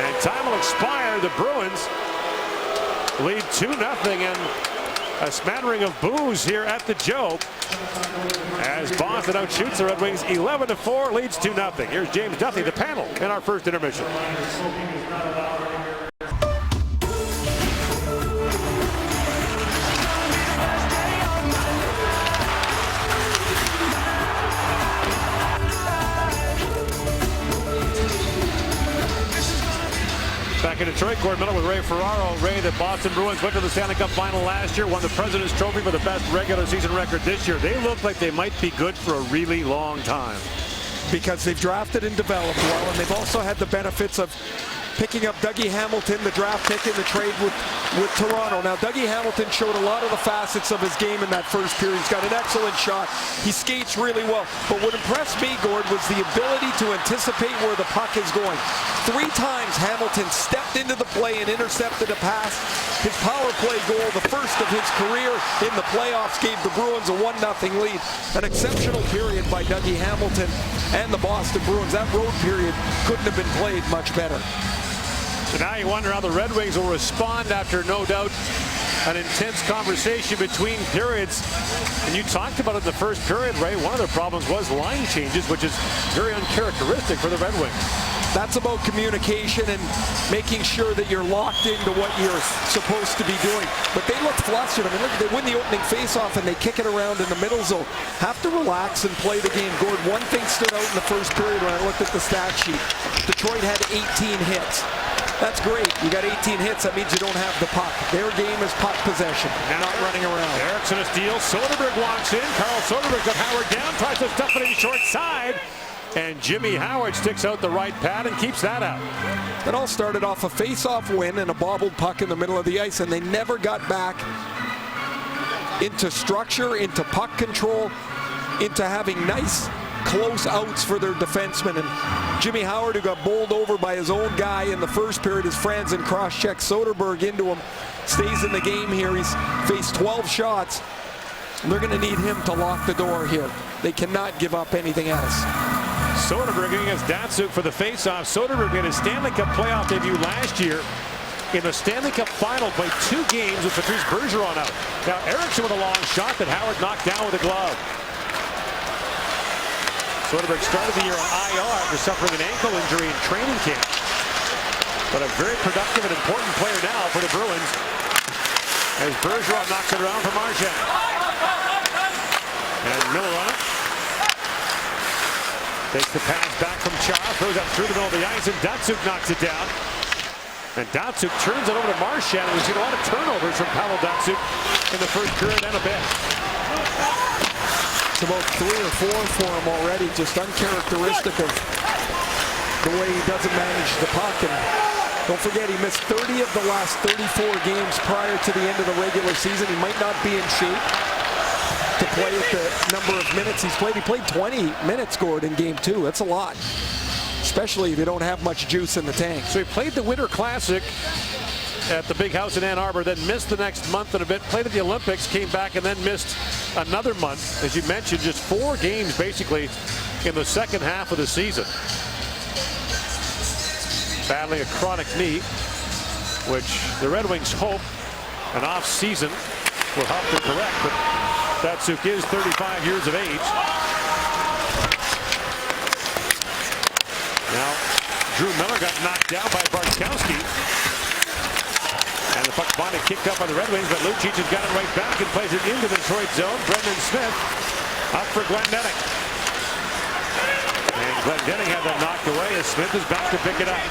And time will expire. The Bruins lead 2-0, and a smattering of boos here at the Joe as Boston outshoots the Red Wings 11-4, leads 2-0. Here's James Duthie, the panel, in our first intermission. Back in Detroit, Gord Miller with Ray Ferraro. Ray, the Boston Bruins went to the Stanley Cup final last year, won the President's Trophy for the best regular season record this year. They look like they might be good for a really long time. Because they've drafted and developed well, and they've also had the benefits of picking up Dougie Hamilton, the draft pick in the trade with Toronto. Now, Dougie Hamilton showed a lot of the facets of his game in that first period. He's got an excellent shot. He skates really well. But what impressed me, Gord, was the ability to anticipate where the puck is going. 3 times Hamilton stepped into the play and intercepted a pass. His power play goal, the first of his career in the playoffs, gave the Bruins a 1-0 lead. An exceptional period by Dougie Hamilton and the Boston Bruins. That road period couldn't have been played much better. So now you wonder how the Red Wings will respond after, no doubt, an intense conversation between periods. And you talked about it in the first period, Ray. One of their problems was line changes, which is very uncharacteristic for the Red Wings. That's about communication and making sure that you're locked into what you're supposed to be doing. But they look flustered. I mean, look, they win the opening faceoff and they kick it around in the middle zone. Have to relax and play the game. Gord, one thing stood out in the first period when I looked at the stat sheet. Detroit had 18 hits. That's great. You got 18 hits. That means you don't have the puck. Their game is puck possession, now not running around. Erickson a steal. Soderberg walks in. Carl Soderberg got Howard down. Tries to stuff it in short side. And Jimmy Howard sticks out the right pad and keeps that out. It all started off a face-off win and a bobbled puck in the middle of the ice, and they never got back into structure, into puck control, into having nice close outs for their defensemen. And Jimmy Howard, who got bowled over by his own guy in the first period, his friends, and cross-checked Soderberg into him, stays in the game here. He's faced 12 shots. They're going to need him to lock the door here. They cannot give up anything else. Soderberg against Datsyuk for the faceoff. Soderberg made his Stanley Cup playoff debut last year. In the Stanley Cup final, played 2 games with Patrice Bergeron out. Now Erickson with a long shot that Howard knocked down with a glove. Soderberg started the year on IR after suffering an ankle injury in training camp. But a very productive and important player now for the Bruins as Bergeron knocks it around for Marchand. And Miller on it. Takes the pass back from Chara, throws up through the middle of the ice, and Datsyuk knocks it down. And Datsyuk turns it over to Marchand. We've seen a lot of turnovers from Pavel Datsyuk in the first period and a bit. It's about 3 or 4 for him already, just uncharacteristic of the way he doesn't manage the puck. And don't forget, he missed 30 of the last 34 games prior to the end of the regular season. He might not be in shape. to play at the number of minutes he's played. He played 20 minutes scored in game 2. That's a lot, especially if you don't have much juice in the tank. So he played the Winter Classic at the big house in Ann Arbor, then missed the next month and a bit, played at the Olympics, came back and then missed another month. As you mentioned, just 4 games basically in the second half of the season. Battling a chronic knee, which the Red Wings hope an off season will help to correct, but Datsyuk is 35 years of age. Now, Drew Miller got knocked down by Bartkowski. And the puck finally kicked up by the Red Wings, but Lucic has got it right back and plays it into the Detroit zone. Brendan Smith up for Glendening. And Glendening had that knocked away as Smith is back to pick it up.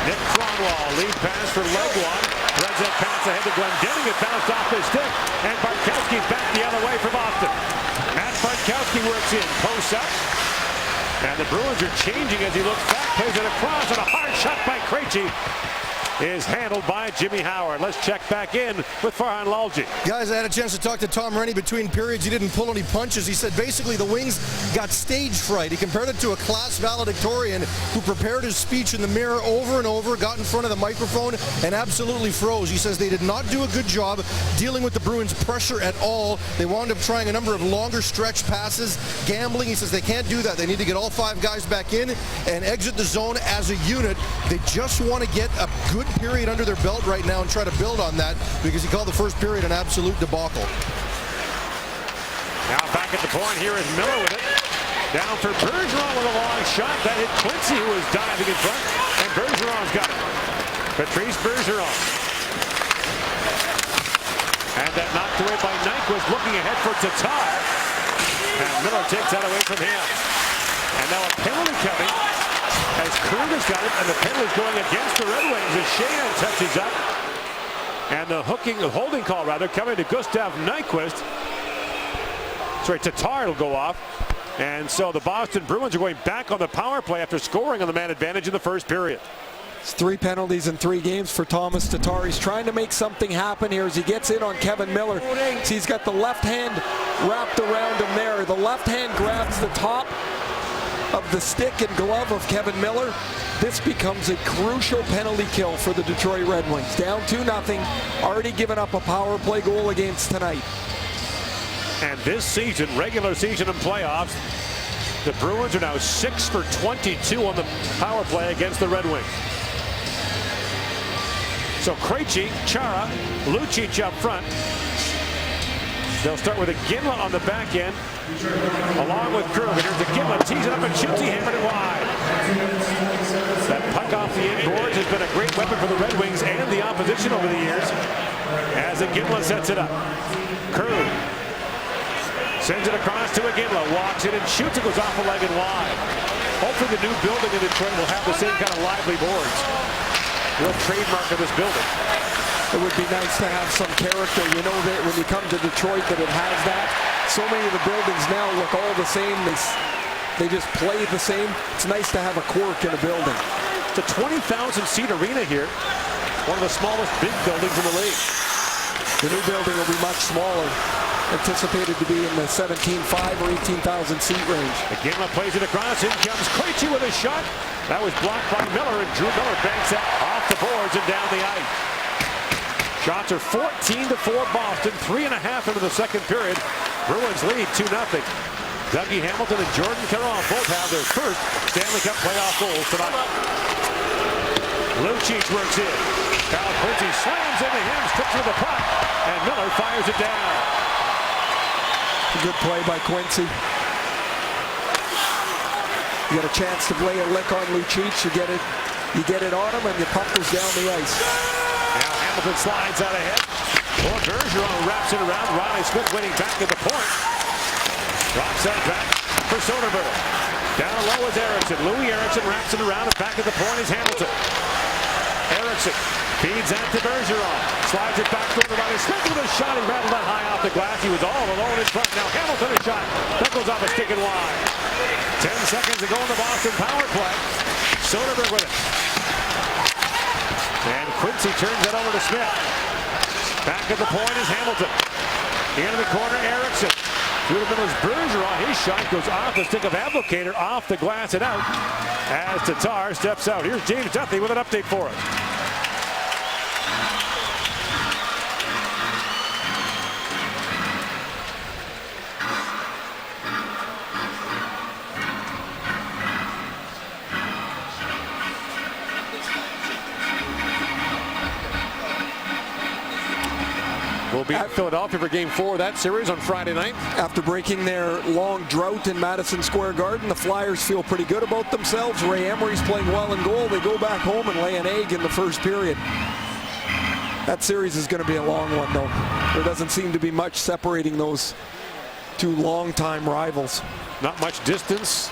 Nick Kronwall, lead pass for Legwand. Threads that pass ahead to Glendening. It bounced off his stick. And Bartkowski's back the other way for Boston. Matt Bartkowski works in, posts up. And the Bruins are changing as he looks back, plays it across, and a hard shot by Krejci is handled by Jimmy Howard. Let's check back in with Farhan Lalji. Guys, I had a chance to talk to Tom Renney between periods. He didn't pull any punches. He said basically the Wings got stage fright. He compared it to a class valedictorian who prepared his speech in the mirror over and over, got in front of the microphone, and absolutely froze. He says they did not do a good job dealing with the Bruins' pressure at all. They wound up trying a number of longer stretch passes, gambling. He says they can't do that. They need to get all 5 guys back in and exit the zone as a unit. They just want to get a good period under their belt right now and try to build on that, because he called the first period an absolute debacle. Now back at the point, here is Miller with it. Down for Bergeron with a long shot. That hit Quincy, who was diving in front, and Bergeron's got it. Patrice Bergeron. And that knocked away by Nyquist, looking ahead for Tatar. And Miller takes that away from him. And now a penalty coming as Kruger's got it, and the penalty's going against the Red Wings as Sheahan touches up. And the holding call rather, coming to Gustav Nyquist. Sorry, Tatar will go off. And so the Boston Bruins are going back on the power play after scoring on the man advantage in the first period. It's 3 penalties in 3 games for Thomas Tatar. He's trying to make something happen here as he gets in on Kevin Miller. So he's got the left hand wrapped around him there. The left hand grabs the top of the stick and glove of Kevin Miller. This becomes a crucial penalty kill for the Detroit Red Wings. Down 2-0, already given up a power play goal against tonight. And this season, regular season and playoffs, the Bruins are now 6 for 22 on the power play against the Red Wings. So Krejci, Chara, Lucic up front. They'll start with Iginla on the back end, along with Kruger. Here's Iginla, tees it up and shoots. He hammered it wide. That puck off the inboards has been a great weapon for the Red Wings and the opposition over the years, as Iginla sets it up. Krug sends it across to Iginla, walks it and shoots. It goes off a leg and wide. Hopefully the new building in Detroit will have the same kind of lively boards. Real trademark of this building. It would be nice to have some character. You know that when you come to Detroit that it has that. So many of the buildings now look all the same. They just play the same. It's nice to have a quirk in a building. It's a 20,000 seat arena here. One of the smallest big buildings in the league. The new building will be much smaller. Anticipated to be in the 17,500 or 18,000 seat range. Iginla plays it across. In comes Krejci with a shot. That was blocked by Miller, and Drew Miller banks that off the boards and down the ice. Shots are 14-4 Boston, 3.5 into the second period. Bruins lead 2-0. Dougie Hamilton and Jordan Caron both have their first Stanley Cup playoff goals tonight. Lucic works in. Cal Quincy slams into him, strips with the puck, and Miller fires it down. Good play by Quincy. You get a chance to play a lick on Lucic. You get it on him, and your puck goes down the ice. Now Hamilton slides out ahead. Or Bergeron wraps it around. Riley Smith waiting back at the point. Drops that back for Soderberg. Down low is Eriksson. Louis Eriksson wraps it around, and back at the point is Hamilton. Eriksson feeds that to Bergeron. Slides it back to Riley Smith with a shot. He rattled that high off the glass. He was all alone in front. Now Hamilton a shot. That goes off a stick and wide. 10 seconds to go in the Boston power play. Soderberg with it. And Quincy turns it over to Smith. Back at the point is Hamilton. Into the corner, Eriksson. Through the middle is Bergeron. His shot goes off the stick of Abdelkader, off the glass and out. As Tatar steps out. Here's James Duthie with an update for us. Will be at Philadelphia for Game 4 of that series on Friday night. After breaking their long drought in Madison Square Garden, the Flyers feel pretty good about themselves. Ray Emery's playing well in goal. They go back home and lay an egg in the first period. That series is going to be a long one, though. There doesn't seem to be much separating those two longtime rivals. Not much distance.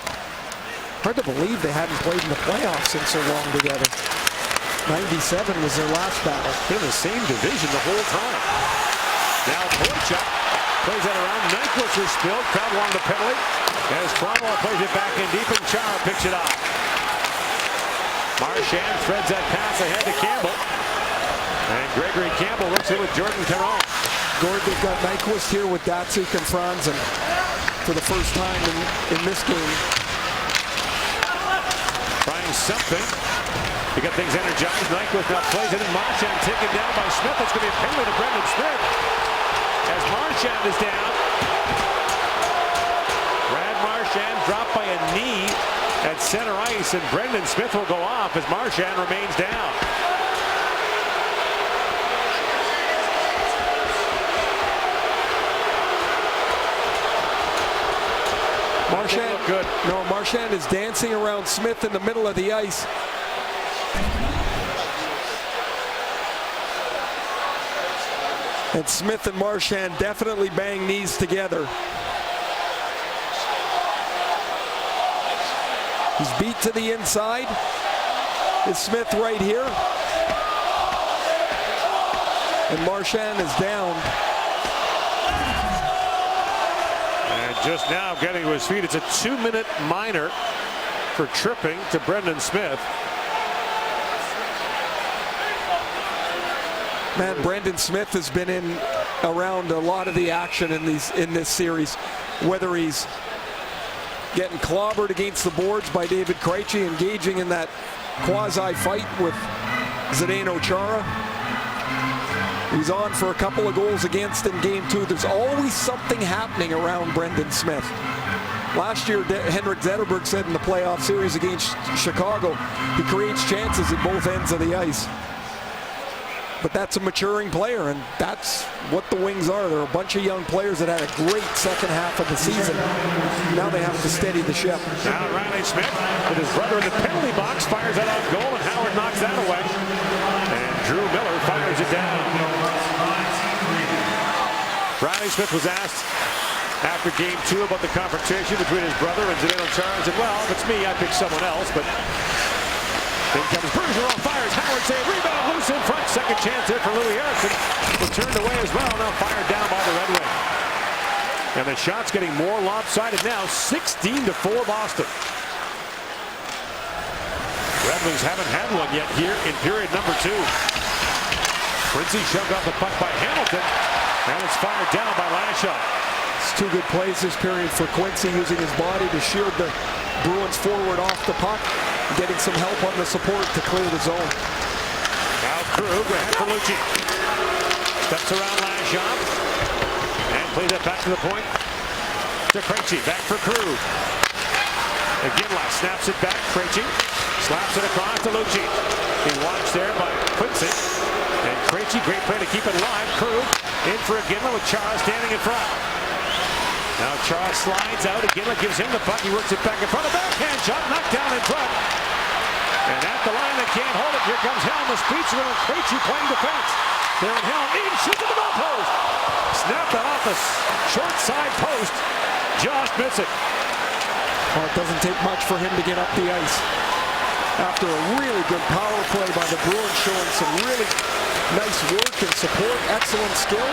Hard to believe they hadn't played in the playoffs in so long together. 97 was their last battle. Been in the same division the whole time. Now Boychuk plays that around. Nyquist is spilled. Crowd wanted the penalty. As Cromwell plays it back in deep, and Chara picks it off. Marchand threads that pass ahead to Campbell. And Gregory Campbell looks in with Jordan Caron. Gord, they've got Nyquist here with Datsuk and Franzen for the first time in this game. Trying something. He got things energized. Nyquist now plays it in. Marchand taken down by Smith. It's going to be a penalty to Brendan Smith. As Marchand is down. Brad Marchand dropped by a knee at center ice, and Brendan Smith will go off as Marchand remains down. Marchand, good. No, Marchand is dancing around Smith in the middle of the ice. And Smith and Marchand definitely bang knees together. He's beat to the inside. Is Smith right here? And Marchand is down. And just now getting to his feet. It's a 2-minute minor for tripping to Brendan Smith. Man, Brendan Smith has been in around a lot of the action in this series. Whether he's getting clobbered against the boards by David Krejci, engaging in that quasi-fight with Zdeno Chara. He's on for a couple of goals against in Game 2. There's always something happening around Brendan Smith. Last year, Henrik Zetterberg said in the playoff series against Chicago, he creates chances at both ends of the ice. But that's a maturing player, and that's what the Wings are. They're a bunch of young players that had a great second half of the season. Now they have to steady the ship. Now Riley Smith with his brother in the penalty box fires that off goal, and Howard knocks that away. And Drew Miller fires it down. Riley Smith was asked after Game 2 about the confrontation between his brother and Zdeno Chara. He said, well, if it's me, I'd pick someone else, but then comes Bergeron, fires, Howard save, rebound, loose in front. Second chance there for Louis Eriksson. Was turned away as well, now fired down by the Red Wing. And the shot's getting more lopsided now, 16-4 Boston. Red Wings haven't had one yet here in period number 2. Quincy shoved off the puck by Hamilton, and it's fired down by Lashaw. It's 2 good plays this period for Quincy, using his body to shield the Bruins forward off the puck, getting some help on the support to clear the zone. Now Krug ahead for Lucci. Steps around Lashaw and plays it back to the point to Krejci. Back for Krug. Iginla snaps it back. Krejci slaps it across to Lucci. He watched there by Quincy. And Krejci, great play to keep it alive. Krug in for Iginla with Chara standing in front. Now Chara slides out. Iginla gives him the puck. He works it back in front. A backhand shot knocked down in front. And at the line, they can't hold it. Here comes Helm, the Speedster, and Krejci playing defense. There in Helm, in, shoots at the goal post. Snap that off the short side post. Just miss it. Well, it doesn't take much for him to get up the ice. After a really good power play by the Bruins, showing some really nice work and support, excellent skill.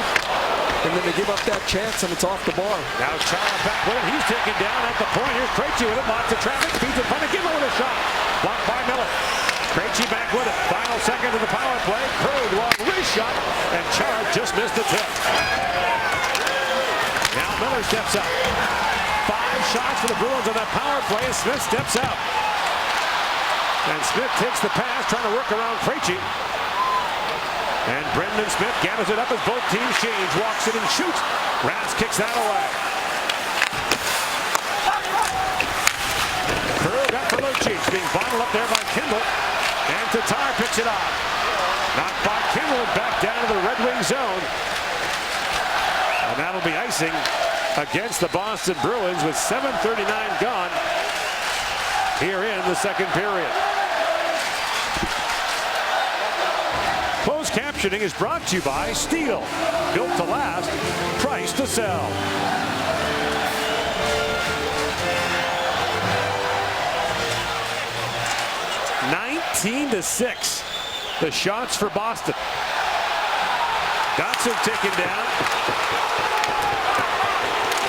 And then they give up that chance, and it's off the bar. Now Chara back with it. He's taken down at the point. Here's Krejci with it. Lots of traffic. Feeds in front of Gimel with a shot. Blocked by Miller. Krejci back with it. Final second of the power play. Krug long wrist shot, and Chara just missed the tip. Miller steps up. 5 shots for the Bruins on that power play. Smith steps out. And Smith takes the pass, trying to work around Krejci. And Brendan Smith gathers it up as both teams change. Walks in and shoots. Rask kicks that away. Curve out for Lucic, being bottled up there by Kindle. And Tatar picks it up. Knocked by Kindle and back down to the Red Wing zone. And that'll be icing against the Boston Bruins with 7:39 gone here in the second period. Closed captioning is brought to you by Steel. Built to last, price to sell. (19-6). The shots for Boston. Datsyuk taken down.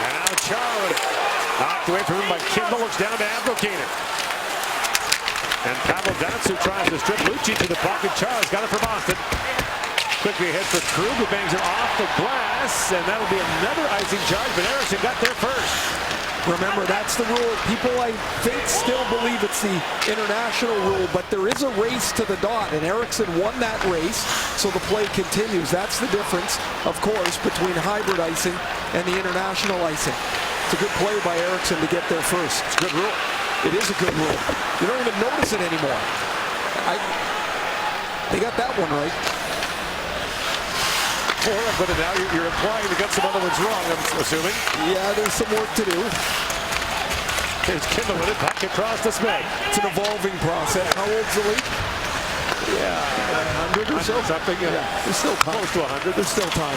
And now Charlie knocked away from him by Kindle. Looks down to Abdelkader. And Pavel Datsyuk tries to strip Lucic to the pocket. Charles got it for Boston. Quickly ahead for Krug, who bangs it off the glass. And that'll be another icing charge, but Eriksson got there first. Remember, that's the rule. People, I think, still believe it's the international rule, but there is a race to the dot, and Eriksson won that race, so the play continues. That's the difference, of course, between hybrid icing and the international icing. It's a good play by Eriksson to get there first. It's a good rule. It is a good rule. You don't even notice it anymore. They got that one right. But now you're implying they got some other ones wrong, I'm assuming. Yeah, there's some work to do. There's Kindle with it, back across the Smith. It's an evolving process. How old's the league? Yeah, 100 or so. Something. Yeah, there's still time. Close to 100. There's still time.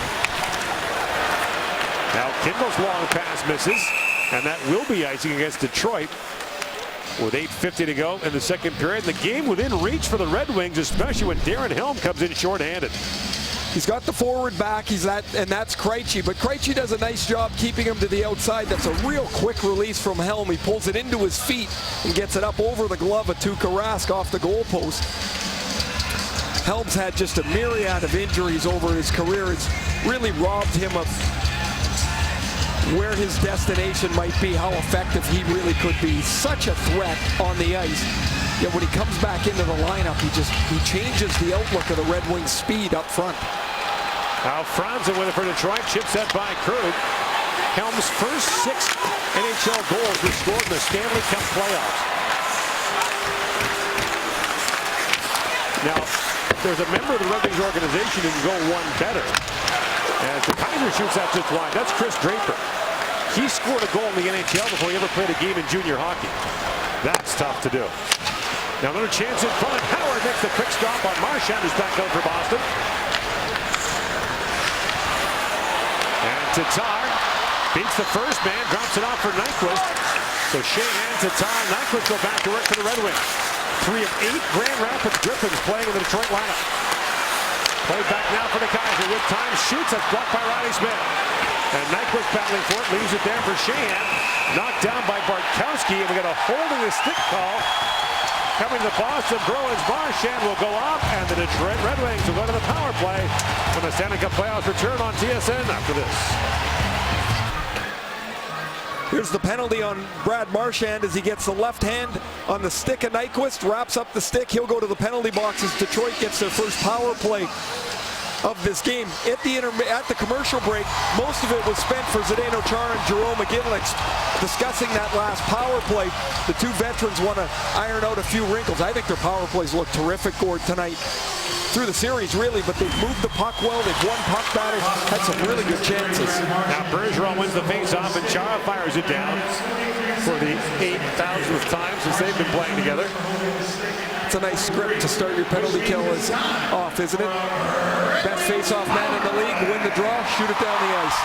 Now Kindle's long pass misses, and that will be icing against Detroit with 8:50 to go in the second period. The game within reach for the Red Wings, especially when Darren Helm comes in shorthanded. He's got the forward back, and that's Krejci, but Krejci does a nice job keeping him to the outside. That's a real quick release from Helm. He pulls it into his feet and gets it up over the glove of Tuukka Rask off the goalpost. Helm's had just a myriad of injuries over his career. It's really robbed him of where his destination might be, how effective he really could be. Such a threat on the ice. Yet when he comes back into the lineup, he changes the outlook of the Red Wings' speed up front. Now Franzen with it for Detroit, chip set by Krug. Helm's first 6 NHL goals were scored in the Stanley Cup playoffs. Now, there's a member of the Red Wings organization who can go one better. As the Kaiser shoots out just wide, that's Chris Draper. He scored a goal in the NHL before he ever played a game in junior hockey. That's tough to do. Now another chance in front. Howard makes the quick stop on Marchand, who's back out for Boston. And Tatar beats the first man, drops it off for Nyquist. So Sheahan, Tatar, Nyquist go back to work for the Red Wings. 3 of 8 Grand Rapids Griffins playing in the Detroit lineup. Played back now for the Kaiser. With time, shoots. That's blocked by Riley Smith. And Nyquist battling for it, leaves it there for Sheahan. Knocked down by Bartkowski, and we got a holding the stick call. Coming to Boston Bruins, Marchand will go off, and the Detroit Red Wings will go to the power play when the Stanley Cup playoffs return on TSN after this. Here's the penalty on Brad Marchand as he gets the left hand on the stick of Nyquist, wraps up the stick. He'll go to the penalty box as Detroit gets their first power play of this game. At the commercial break, most of it was spent for Zdeno Chara and Jerome McGinley discussing that last power play. The two veterans want to iron out a few wrinkles. I think their power plays look terrific, Gord, tonight. Through the series, really, but they've moved the puck well. They've won puck battles, had some really good chances. Now Bergeron wins the face-off, and Chara fires it down for the 8,000th time since they've been playing together. It's a nice script to start your penalty kill off, isn't it? Best face-off man in the league, win the draw, shoot it down the ice.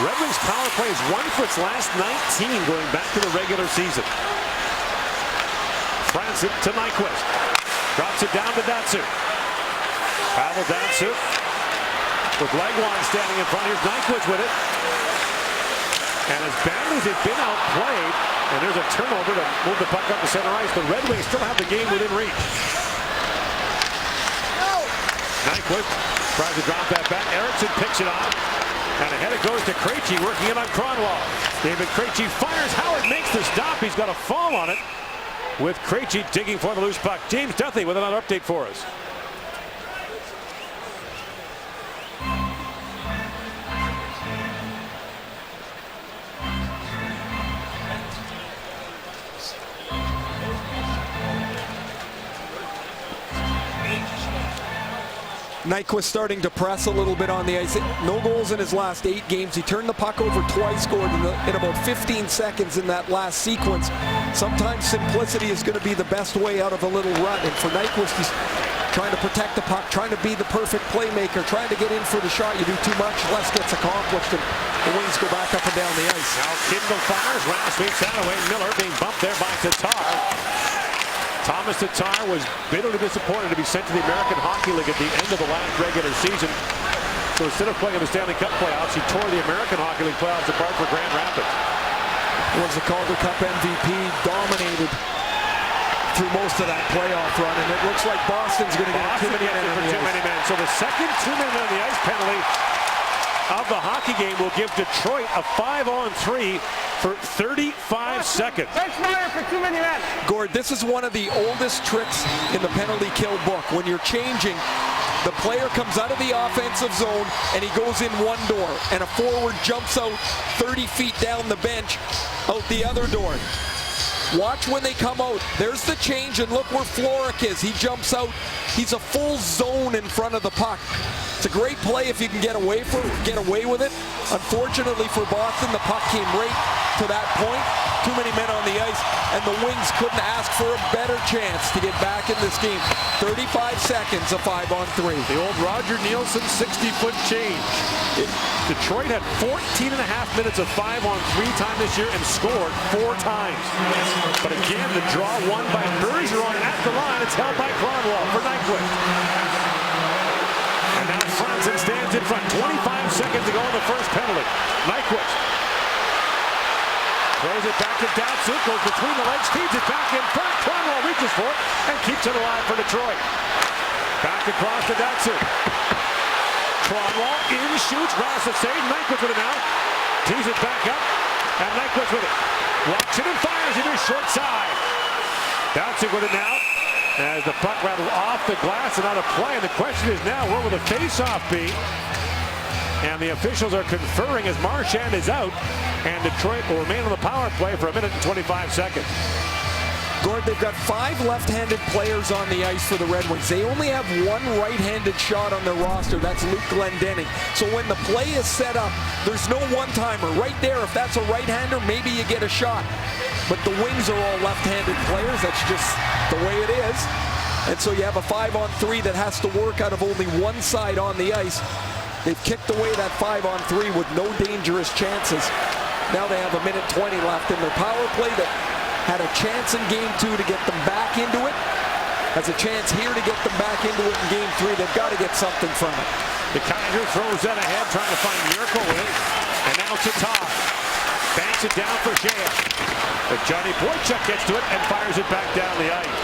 Red Wings power play is won for its last 19 going back to the regular season. Franzen to Nyquist. Drops it down to Datsyuk. Pavel Datsyuk with Legwand standing in front. Here's Nyquist with it. And as badly as they've been outplayed, and there's a turnover to move the puck up to center ice, the Red Wings still have the game within reach. Nyquist tries to drop that back. Eriksson picks it off. And ahead it goes to Krejci, working it on Kronwall. David Krejci fires. Howard makes the stop. He's got a fall on it, with Krejci digging for the loose puck. James Duthie with another update for us. Nyquist starting to press a little bit on the ice. No goals in his last 8 games. He turned the puck over twice, scored in about 15 seconds in that last sequence. Sometimes simplicity is going to be the best way out of a little rut. And for Nyquist, he's trying to protect the puck, trying to be the perfect playmaker, trying to get in for the shot. You do too much, less gets accomplished, and the Wings go back up and down the ice. Now Kindle fires. Rouse sweeps that away. Miller being bumped there by Tatar. Thomas Tatar was bitterly disappointed to be sent to the American Hockey League at the end of the last regular season. So instead of playing in the Stanley Cup playoffs, he tore the American Hockey League playoffs apart for Grand Rapids. Was the Calder Cup MVP, dominated through most of that playoff run, and it looks like Boston's going to get too many men. So the second 2 men on the ice penalty of the hockey game will give Detroit a 5-on-3 for 35 seconds. For too many men. Gord, this is one of the oldest tricks in the penalty kill book. When you're changing, the player comes out of the offensive zone and he goes in one door, and a forward jumps out 30 feet down the bench out the other door. Watch when they come out. There's the change, and look where Florek is. He jumps out. He's a full zone in front of the puck. It's a great play if you can get away with it. Unfortunately for Boston, the puck came right to that point. Too many men on the ice, and the Wings couldn't ask for a better chance to get back in this game. 35 seconds, a 5-on-3. The old Roger Nielsen 60-foot change. Detroit had 14 and a half minutes of 5-on-3 time this year and scored 4 times. But again, the draw won by Bergeron at the line. It's held by Kronwall for Nyquist. And now Franson stands in front. 25 seconds to go in the first penalty. Nyquist throws it back to Datsuk, goes between the legs, feeds it back in front. Kronwall reaches for it and keeps it alive for Detroit. Back across to Datsuk. Kronwall in, shoots, Rouse the save. Nyquist with it now. Tees it back up, and Nyquist with it. Walks it and fires it to short side. Datsuk with it now, as the puck rattled off the glass and out of play. And the question is now, where will the face-off be? And the officials are conferring as Marchand is out, and Detroit will remain on the power play for 1 minute and 25 seconds. Gord, they've got 5 left-handed players on the ice for the Red Wings. They only have 1 right-handed shot on their roster. That's Luke Glendening. So when the play is set up, there's no one-timer. Right there, if that's a right-hander, maybe you get a shot. But the Wings are all left-handed players. That's just the way it is. And so you have a 5-on-3 that has to work out of only one side on the ice. They've kicked away that 5-on-3 with no dangerous chances. Now they have 1 minute 20 left in their power play that had a chance in game 2 to get them back into it. Has a chance here to get them back into it in game 3. They've got to get something from it. The Kaiser throws that ahead, trying to find Miracle with it. And now Tatar banks it down for Shea. But Johnny Boychuk gets to it and fires it back down the ice.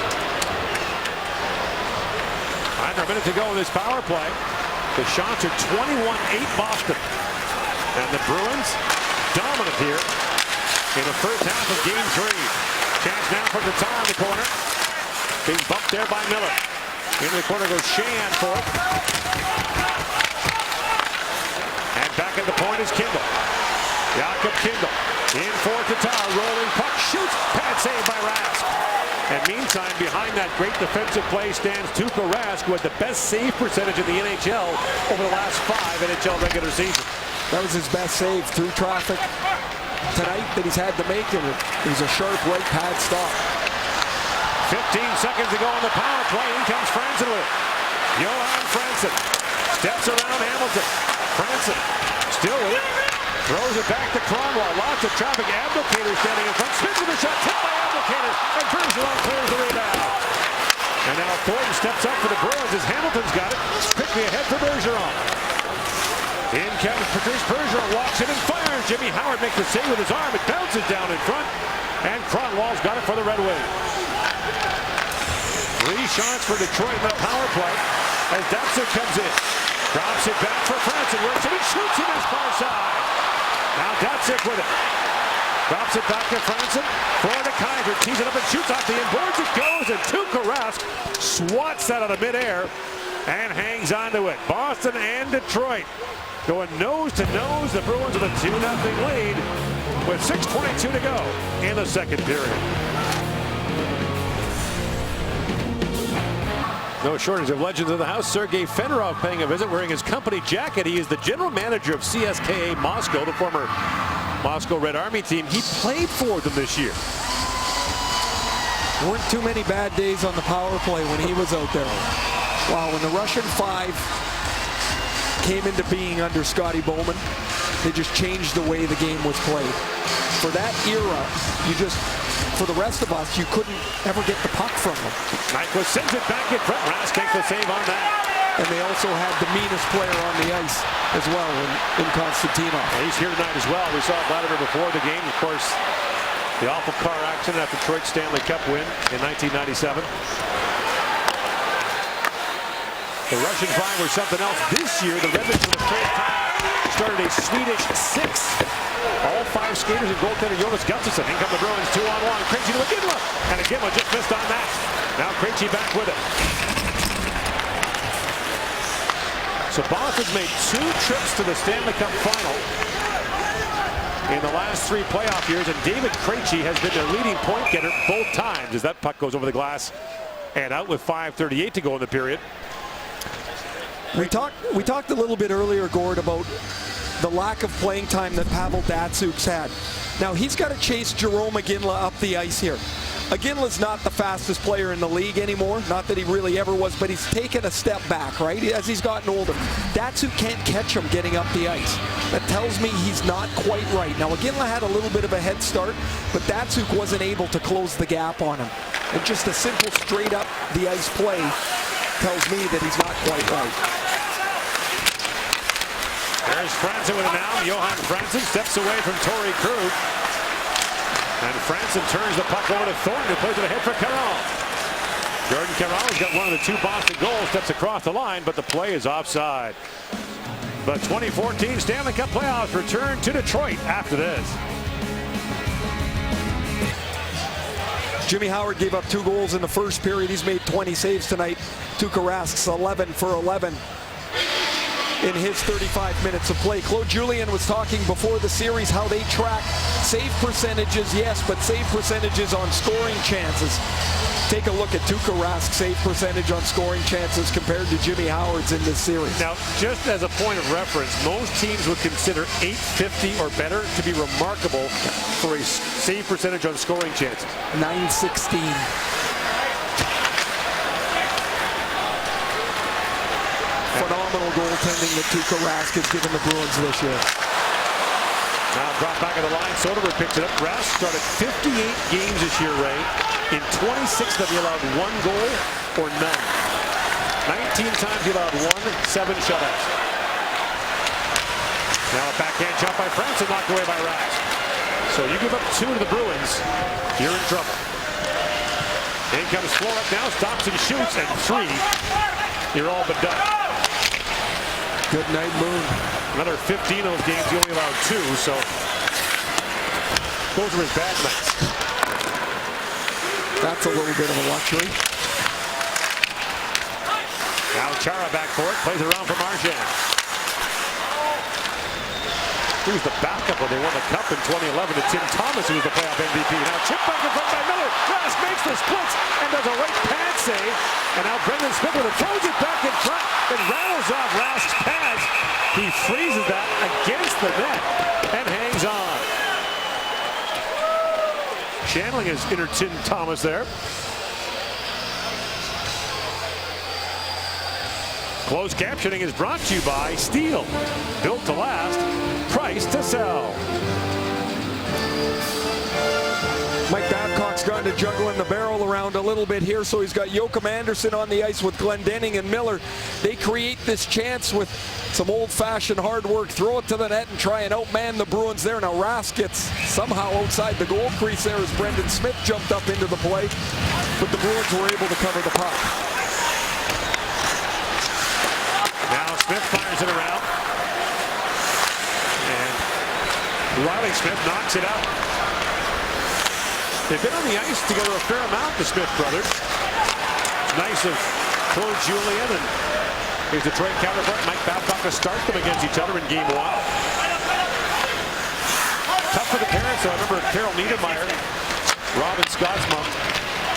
Under a minute to go in this power play. The shots are 21-8 Boston. And the Bruins dominant here in the first half of game 3. Chance now for Tatar in the corner. Being bumped there by Miller. Into the corner goes Sheahan for it. And back at the point is Kindle. Jakob Kindle in for Tatar. Rolling puck. Shoots. Pad save by Rask. And meantime, behind that great defensive play stands Tuukka Rask, who had the best save percentage in the NHL over the last 5 NHL regular seasons. That was his best save through traffic tonight that he's had to make, and it was a sharp right pad stop. 15 seconds to go on the power play. In comes Franson with it. Johan Franson steps around Hamilton. Franson still with it. Throws it back to Kronwall. Lots of traffic. Abdelkader standing in front. Spins with a shot. Tipped by Abdelkader. And Bergeron clears the rebound. And now Thornton steps up for the Bruins as Hamilton's got it. Quickly ahead for Bergeron. In comes Patrice Bergeron. Walks in and fires. Jimmy Howard makes the save with his arm. It bounces down in front. And Kronwall's got it for the Red Wings. 3 shots for Detroit in the power play as Datsuk comes in. Drops it back for Franson. Works it and shoots it his far side. Now Datsuk with it. Drops it back to Franson. Forward to Kaiser. Tees it up and shoots off the inboards. It goes, and Tuukka Rask swats that out of midair and hangs onto it. Boston and Detroit going nose to nose. The Bruins with a 2-0 lead with 6:22 to go in the second period. No shortage of legends of the house. Sergei Fedorov paying a visit wearing his company jacket. He is the general manager of CSKA Moscow, the former Moscow Red Army team. He played for them this year. Weren't too many bad days on the power play when he was out there. Wow, when the Russian Five came into being under Scotty Bowman, they just changed the way the game was played. For that era, for the rest of us, you couldn't ever get the puck from them. Nyquist sends it back in front. Rask takes the save on that. And they also had the meanest player on the ice as well in Konstantinov. Well, he's here tonight as well. We saw Vladimir before the game. Of course, the awful car accident after Detroit's Stanley Cup win in 1997. The Russian Five were something else. This year, the Red Wings for the third time started a Swedish 6. All 5 skaters and goaltender Jonas Gustafsson. In come the Bruins, 2-on-1. Krejci to Iginla. And Iginla just missed on that. Now Krejci back with it. So Boston's made 2 trips to the Stanley Cup final in the last 3 playoff years, and David Krejci has been their leading point getter both times as that puck goes over the glass and out with 5:38 to go in the period. We talked a little bit earlier, Gord, about the lack of playing time that Pavel Datsuk's had. Now he's got to chase Jarome Iginla up the ice here. Iginla's not the fastest player in the league anymore. Not that he really ever was, but he's taken a step back, right, as he's gotten older. Datsuk can't catch him getting up the ice. That tells me he's not quite right. Now Iginla had a little bit of a head start, but Datsuk wasn't able to close the gap on him. And just a simple straight up the ice play tells me that he's not quite right. There's Franson with it now. Johan Franson steps away from Torrey Krug. And Franson turns the puck over to Thornton, who plays it ahead for Carroll. Jordan Carroll has got one of the 2 Boston goals, steps across the line, but the play is offside. The 2014 Stanley Cup playoffs return to Detroit after this. Jimmy Howard gave up 2 goals in the first period. He's made 20 saves tonight. Tuukka Rask's 11 for 11. In his 35 minutes of play. Claude Julien was talking before the series how they track save percentages, yes, but save percentages on scoring chances. Take a look at Tuukka Rask's save percentage on scoring chances compared to Jimmy Howard's in this series. Now, just as a point of reference, most teams would consider .850 or better to be remarkable for a save percentage on scoring chances. .916. Phenomenal goaltending that Tuukka Rask has given the Bruins this year. Now drop back of the line. Soderberg picks it up. Rask started 58 games this year, Ray. In 26 of them, he allowed 1 goal or none. 19 times he allowed 7 shutouts. Now a backhand shot by Franson, knocked away by Rask. So you give up 2 to the Bruins, you're in trouble. In comes Florek now, stops and shoots, and 3. You're all but done. Good night, Moon. Another 15 of those games, he only allowed 2, so those were his bad nights. That's a little bit of a luxury. Now Chara back for it, plays it around for Marchand. He was the backup when they won the Cup in 2011 to Tim Thomas, who was the playoff MVP. Now chip back in front by Miller. Rask makes the splits and does a right pad save. And now Brendan Smith with it, throws it back in front. It rattles off Rask's pads. He freezes that against the net and hangs on. Shandling has entered Tim Thomas there. Closed captioning is brought to you by Steel. Built to last, price to sell. Mike Babcock's gone to juggling the barrel around a little bit here, so he's got Joachim Anderson on the ice with Glendening and Miller. They create this chance with some old-fashioned hard work. Throw it to the net and try and outman the Bruins there. Now Rask gets somehow outside the goal crease there as Brendan Smith jumped up into the play, but the Bruins were able to cover the puck. Now Smith fires fires it around. And Riley Smith knocks it out. They've been on the ice together a fair amount, the Smith brothers. It's nice of Claude Julien and his Detroit counterpart Mike Babcock to start them against each other in game 1. Tough for the parents, though. I remember Carol Niedermeyer, Robin Scott's mom,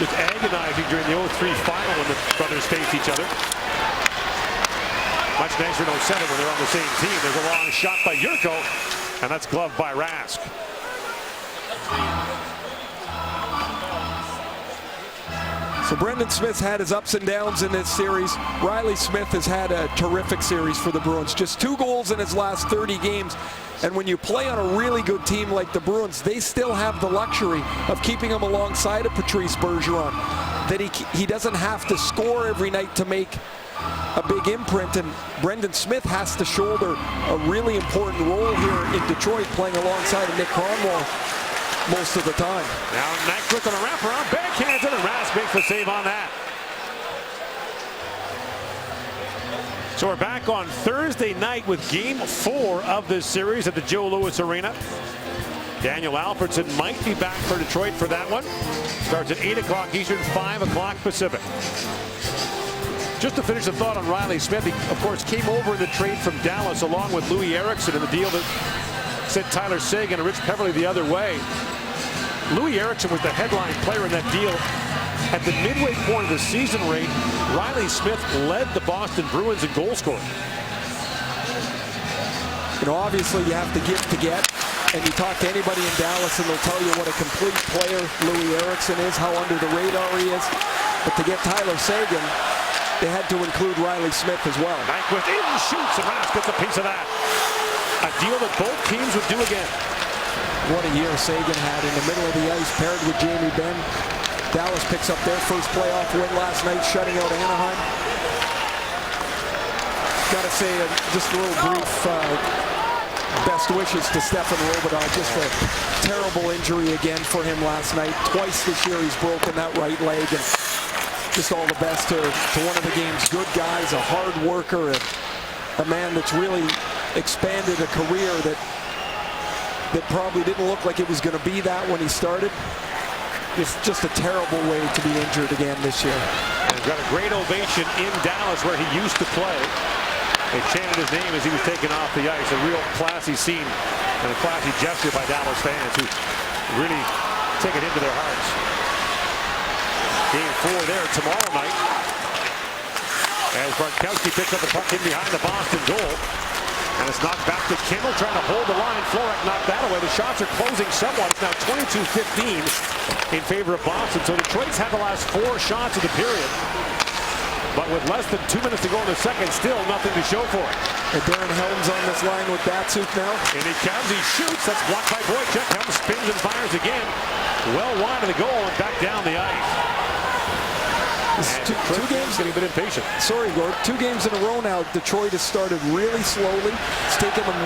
just agonizing during the 0-3 final when the brothers faced each other. Much nicer in 07 when they're on the same team. There's a long shot by Yurko, and that's gloved by Rask. So Brendan Smith's had his ups and downs in this series. Riley Smith has had a terrific series for the Bruins. Just 2 goals in his last 30 games. And when you play on a really good team like the Bruins, they still have the luxury of keeping him alongside of Patrice Bergeron. That he doesn't have to score every night to make a big imprint. And Brendan Smith has to shoulder a really important role here in Detroit, playing alongside of Nick Kronwall most of the time. Now Nyquist on a wraparound, backhands it, and Rask makes the save on that. So we're back on Thursday night with game 4 of this series at the Joe Louis Arena. Daniel Alfredsson might be back for Detroit for that one. Starts at 8 o'clock Eastern, 5 o'clock Pacific. Just to finish the thought on Riley Smith, he of course came over in the trade from Dallas along with Louis Eriksson in the deal that sent Tyler Seguin and Rich Peverley the other way. Louis Eriksson was the headline player in that deal. At the midway point of the season rate, Riley Smith led the Boston Bruins in goal scoring. You know, obviously you have to give to get, and you talk to anybody in Dallas and they'll tell you what a complete player Louis Eriksson is, how under the radar he is. But to get Tyler Seguin, they had to include Riley Smith as well. Nyquist in, shoots, and Rask gets a piece of that. A deal that both teams would do again. What a year Seguin had in the middle of the ice, paired with Jamie Benn. Dallas picks up their first playoff win last night, shutting out Anaheim. Got to say, just a little brief best wishes to Stefan Robidas. Just a terrible injury again for him last night. Twice this year he's broken that right leg. And just all the best to one of the game's good guys, a hard worker, a man that's really expanded a career that probably didn't look like it was going to be that when he started. It's just a terrible way to be injured again this year. And got a great ovation in Dallas where he used to play. They chanted his name as he was taken off the ice. A real classy scene and a classy gesture by Dallas fans who really take it into their hearts. Game 4 there tomorrow night as Bartkowski picks up the puck in behind the Boston goal. And it's knocked back to Kimmel, trying to hold the line. Florek knocked that away. The shots are closing somewhat. It's now 22-15 in favor of Boston. So Detroit's had the last 4 shots of the period. But with less than 2 minutes to go in the second, still nothing to show for it. And Darren Helm's on this line with Datsuk now. And he comes, he shoots. That's blocked by Boychuk. Helm spins and fires again. Well wide of the goal and back down the ice. Two games getting a bit impatient. Sorry, Gord. 2 games in a row now. Detroit has started really slowly. It's taken them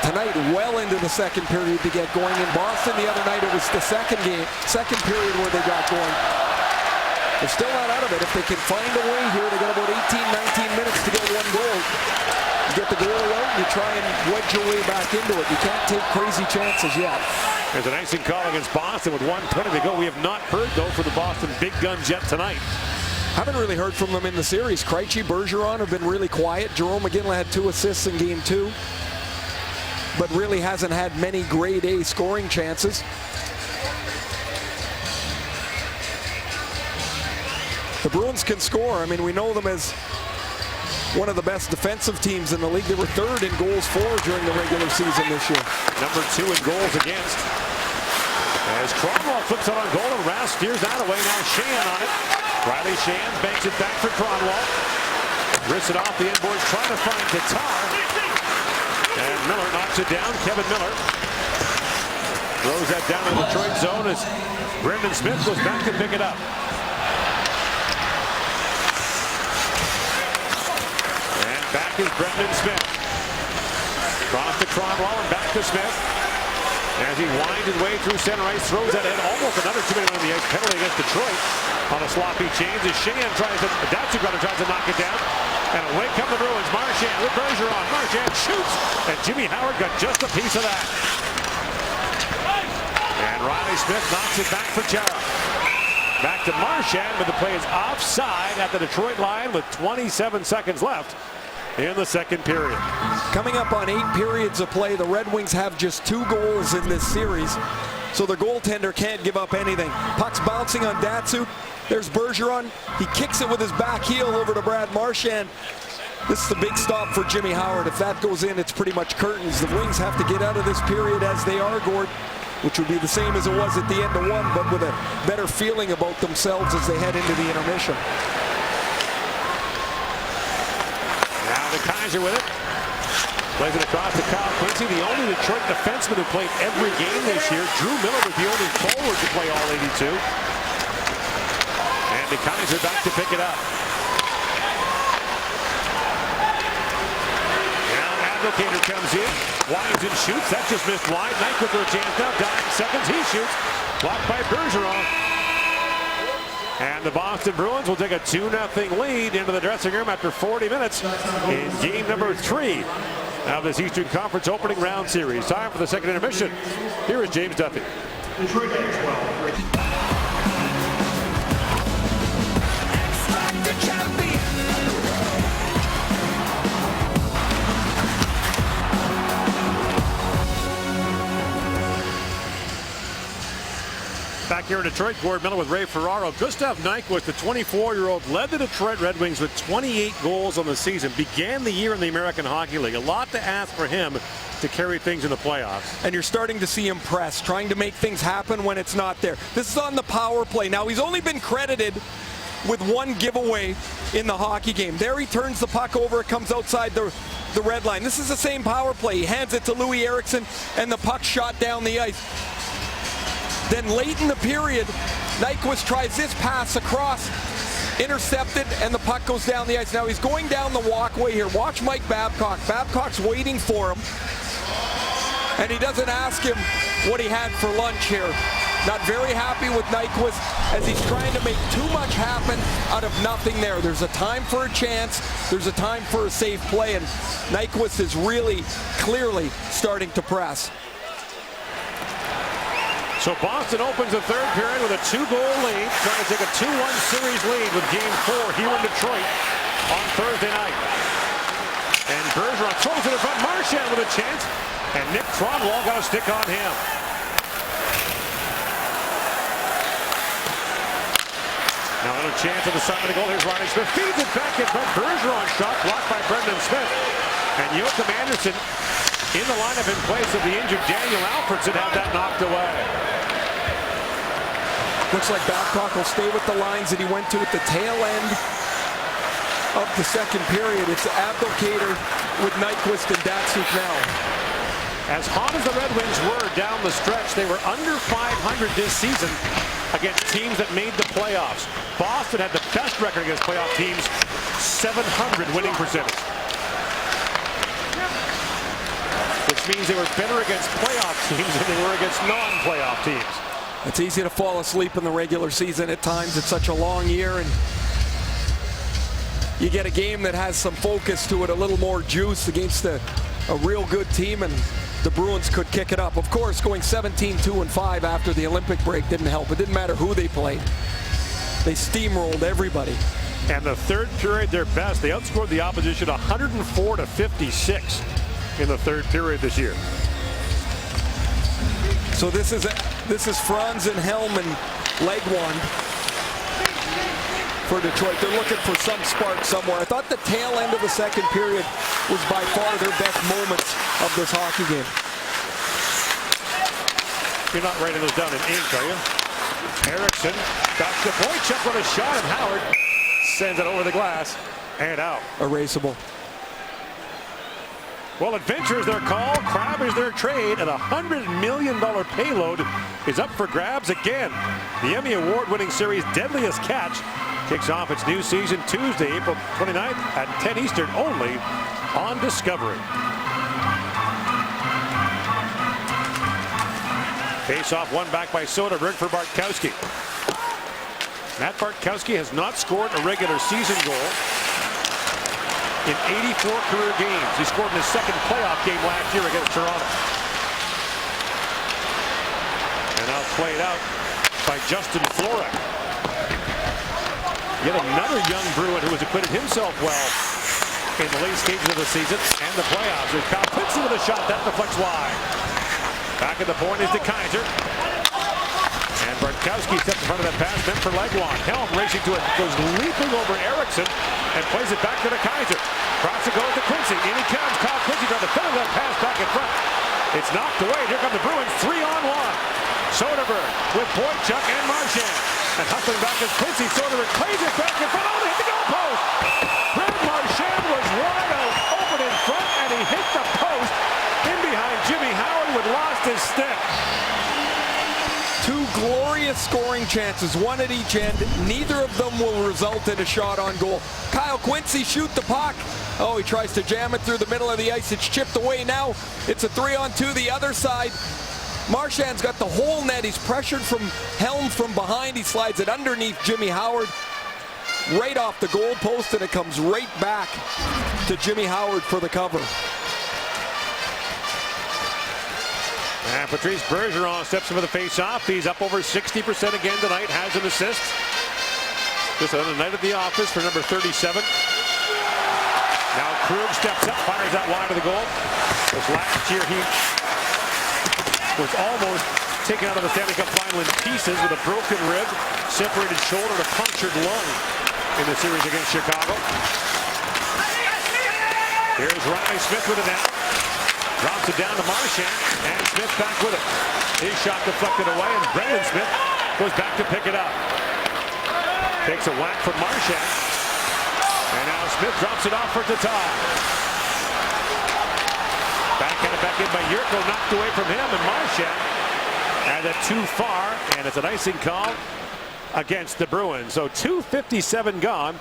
tonight well into the second period to get going. In Boston the other night, it was the second period where they got going. They're still not out of it. If they can find a way here, they got about 18-19 minutes to get 1 goal. You get the goal out, you try and wedge your way back into it. You can't take crazy chances yet. There's an icing call against Boston with 1:20 to go. We have not heard, though, for the Boston big guns yet tonight. Haven't really heard from them in the series. Krejci, Bergeron have been really quiet. Jerome McGinley had 2 assists in game 2, but really hasn't had many grade A scoring chances. The Bruins can score. I mean, we know them as one of the best defensive teams in the league. They were 3rd in goals for during the regular season this year. Number 2 in goals against. As Kronwall flips it on goal, and Rask steers that away. Now Sheahan on it. Riley Sheahan banks it back for Kronwall. Wrists it off the end boards, trying to find Tatar. And Miller knocks it down. Kevin Miller throws that down in the Detroit zone as Brendan Smith goes back to pick it up. And back is Brendan Smith. Cross to Kronwall and back to Smith. As he winds his way through center ice, throws that in, almost another 2 minutes on the ice, penalty against Detroit on a sloppy change as Sheahan tries to, Datsuk tries to knock it down. And away come the Bruins. Marchand with Bergeron. Marchand shoots. And Jimmy Howard got just a piece of that. And Riley Smith knocks it back for Chara. Back to Marchand, but the play is offside at the Detroit line with 27 seconds left in the second period. Coming up on 8 periods of play, the Red Wings have just 2 goals in this series, so their goaltender can't give up anything. Puck's bouncing on Datsyuk. There's Bergeron. He kicks it with his back heel over to Brad Marchand. This is the big stop for Jimmy Howard. If that goes in, it's pretty much curtains. The Wings have to get out of this period as they are, Gord, which would be the same as it was at the end of 1, but with a better feeling about themselves as they head into the intermission. Now the Kaiser with it. Plays it across to Kyle Quincy, the only Detroit defenseman who played every game this year. Drew Miller was the only forward to play all 82. And the Kaiser back to pick it up. Now Abdelkader comes in. Winds and shoots. That just missed wide. Nyquist with a chance now. Dying seconds. He shoots. Blocked by Bergeron. And the Boston Bruins will take a 2-0 lead into the dressing room after 40 minutes in game number 3 of this Eastern Conference opening round series. Time for the second intermission. Here is James Duffy. Detroit at 12. Back here in Detroit, Gord Miller with Ray Ferraro. Gustav Nyquist, the 24-year-old, led the Detroit Red Wings with 28 goals on the season. Began the year in the American Hockey League. A lot to ask for him to carry things in the playoffs. And you're starting to see him press, trying to make things happen when it's not there. This is on the power play. Now, he's only been credited with 1 giveaway in the hockey game. There he turns the puck over. It comes outside the red line. This is the same power play. He hands it to Louis Eriksson, and the puck shot down the ice. Then late in the period, Nyquist tries this pass across, intercepted, and the puck goes down the ice. Now he's going down the walkway here. Watch Mike Babcock. Babcock's waiting for him, and he doesn't ask him what he had for lunch here. Not very happy with Nyquist as he's trying to make too much happen out of nothing there. There's a time for a chance. There's a time for a safe play, and Nyquist is really clearly starting to press. So Boston opens the third period with a 2-goal lead, trying to take a 2-1 series lead with game 4 here in Detroit on Thursday night. And Bergeron throws it in front. Marchand with a chance, and Nick Kronwall got a stick on him. Now another chance at the side of the goal. Here's Riley Smith. Feeds it back in front. Bergeron shot blocked by Brendan Smith. And Joachim Andersen in the lineup in place of the injured Daniel Alfredsson had that knocked away. Looks like Babcock will stay with the lines that he went to at the tail end of the second period. It's Abdelkader with Nyquist and Datsyuk now. As hot as the Red Wings were down the stretch, they were under 500 this season against teams that made the playoffs. Boston had the best record against playoff teams, 700 winning percentage. Which means they were better against playoff teams than they were against non-playoff teams. It's easy to fall asleep in the regular season at times. It's such a long year, and you get a game that has some focus to it, a little more juice against a real good team, and the Bruins could kick it up. Of course, going 17-2-5 after the Olympic break didn't help. It didn't matter who they played. They steamrolled everybody. And the third period, their best. They outscored the opposition 104-56 in the third period this year. So this is Franz and Helm and Legwand for Detroit. They're looking for some spark somewhere. I thought the tail end of the second period was by far their best moments of this hockey game. You're not writing those down in ink, are you? Eriksson back to Boychuk with a shot, and Howard sends it over the glass and out. Erasable. Well, adventure is their call, crab is their trade, and a $100 million payload is up for grabs again. The Emmy Award-winning series Deadliest Catch kicks off its new season Tuesday, April 29th at 10 Eastern only on Discovery. Face-off won back by Soderberg for Bartkowski. Matt Bartkowski has not scored a regular season goal in 84 career games. He scored in his second playoff game last year against Toronto. And now played out by Justin Florek. Yet another young Bruin who has acquitted himself well in the late stages of the season and the playoffs. There's Kyle Quincy with a shot that deflects wide. Back at the point is DeKeyser. And Bartkowski steps in front of that pass meant for Legwand. Helm racing to it, goes leaping over Erickson and plays it back to DeKeyser. Cross it goes to Quincy. In he comes. Kyle Quincy trying to finish that pass back in front. It's knocked away. Here come the Bruins 3-on-1. Soderberg with Boychuk and Marchand. And hustling back is Quincy. Soderberg plays it back in front. Oh, they hit the goalpost. Brad Marchand was wide out, open in front, and he hit the post in behind Jimmy Howard who had lost his stick. Two glorious scoring chances, one at each end. Neither of them will result in a shot on goal. Kyle Quincy shoot the puck. Oh, he tries to jam it through the middle of the ice. It's chipped away now. It's a 3-on-2 the other side. Marchand's got the whole net. He's pressured from Helm from behind. He slides it underneath Jimmy Howard, right off the goal post, and it comes right back to Jimmy Howard for the cover. And Patrice Bergeron steps in for the face-off. He's up over 60% again tonight, has an assist. Just another night at the office for number 37. Now Krug steps up, fires that wide of the goal. Because last year he was almost taken out of the Stanley Cup final in pieces with a broken rib, separated shoulder, and a punctured lung in the series against Chicago. Here's Riley Smith with it now. Drops it down to Marchand, and Smith back with it. His shot deflected away, and Brendan Smith goes back to pick it up. Takes a whack from Marchand, and now Smith drops it off for Tatar. Backhand it back in by Yurko, knocked away from him, and Marchand had it too far, and it's an icing call against the Bruins. So 2:57 gone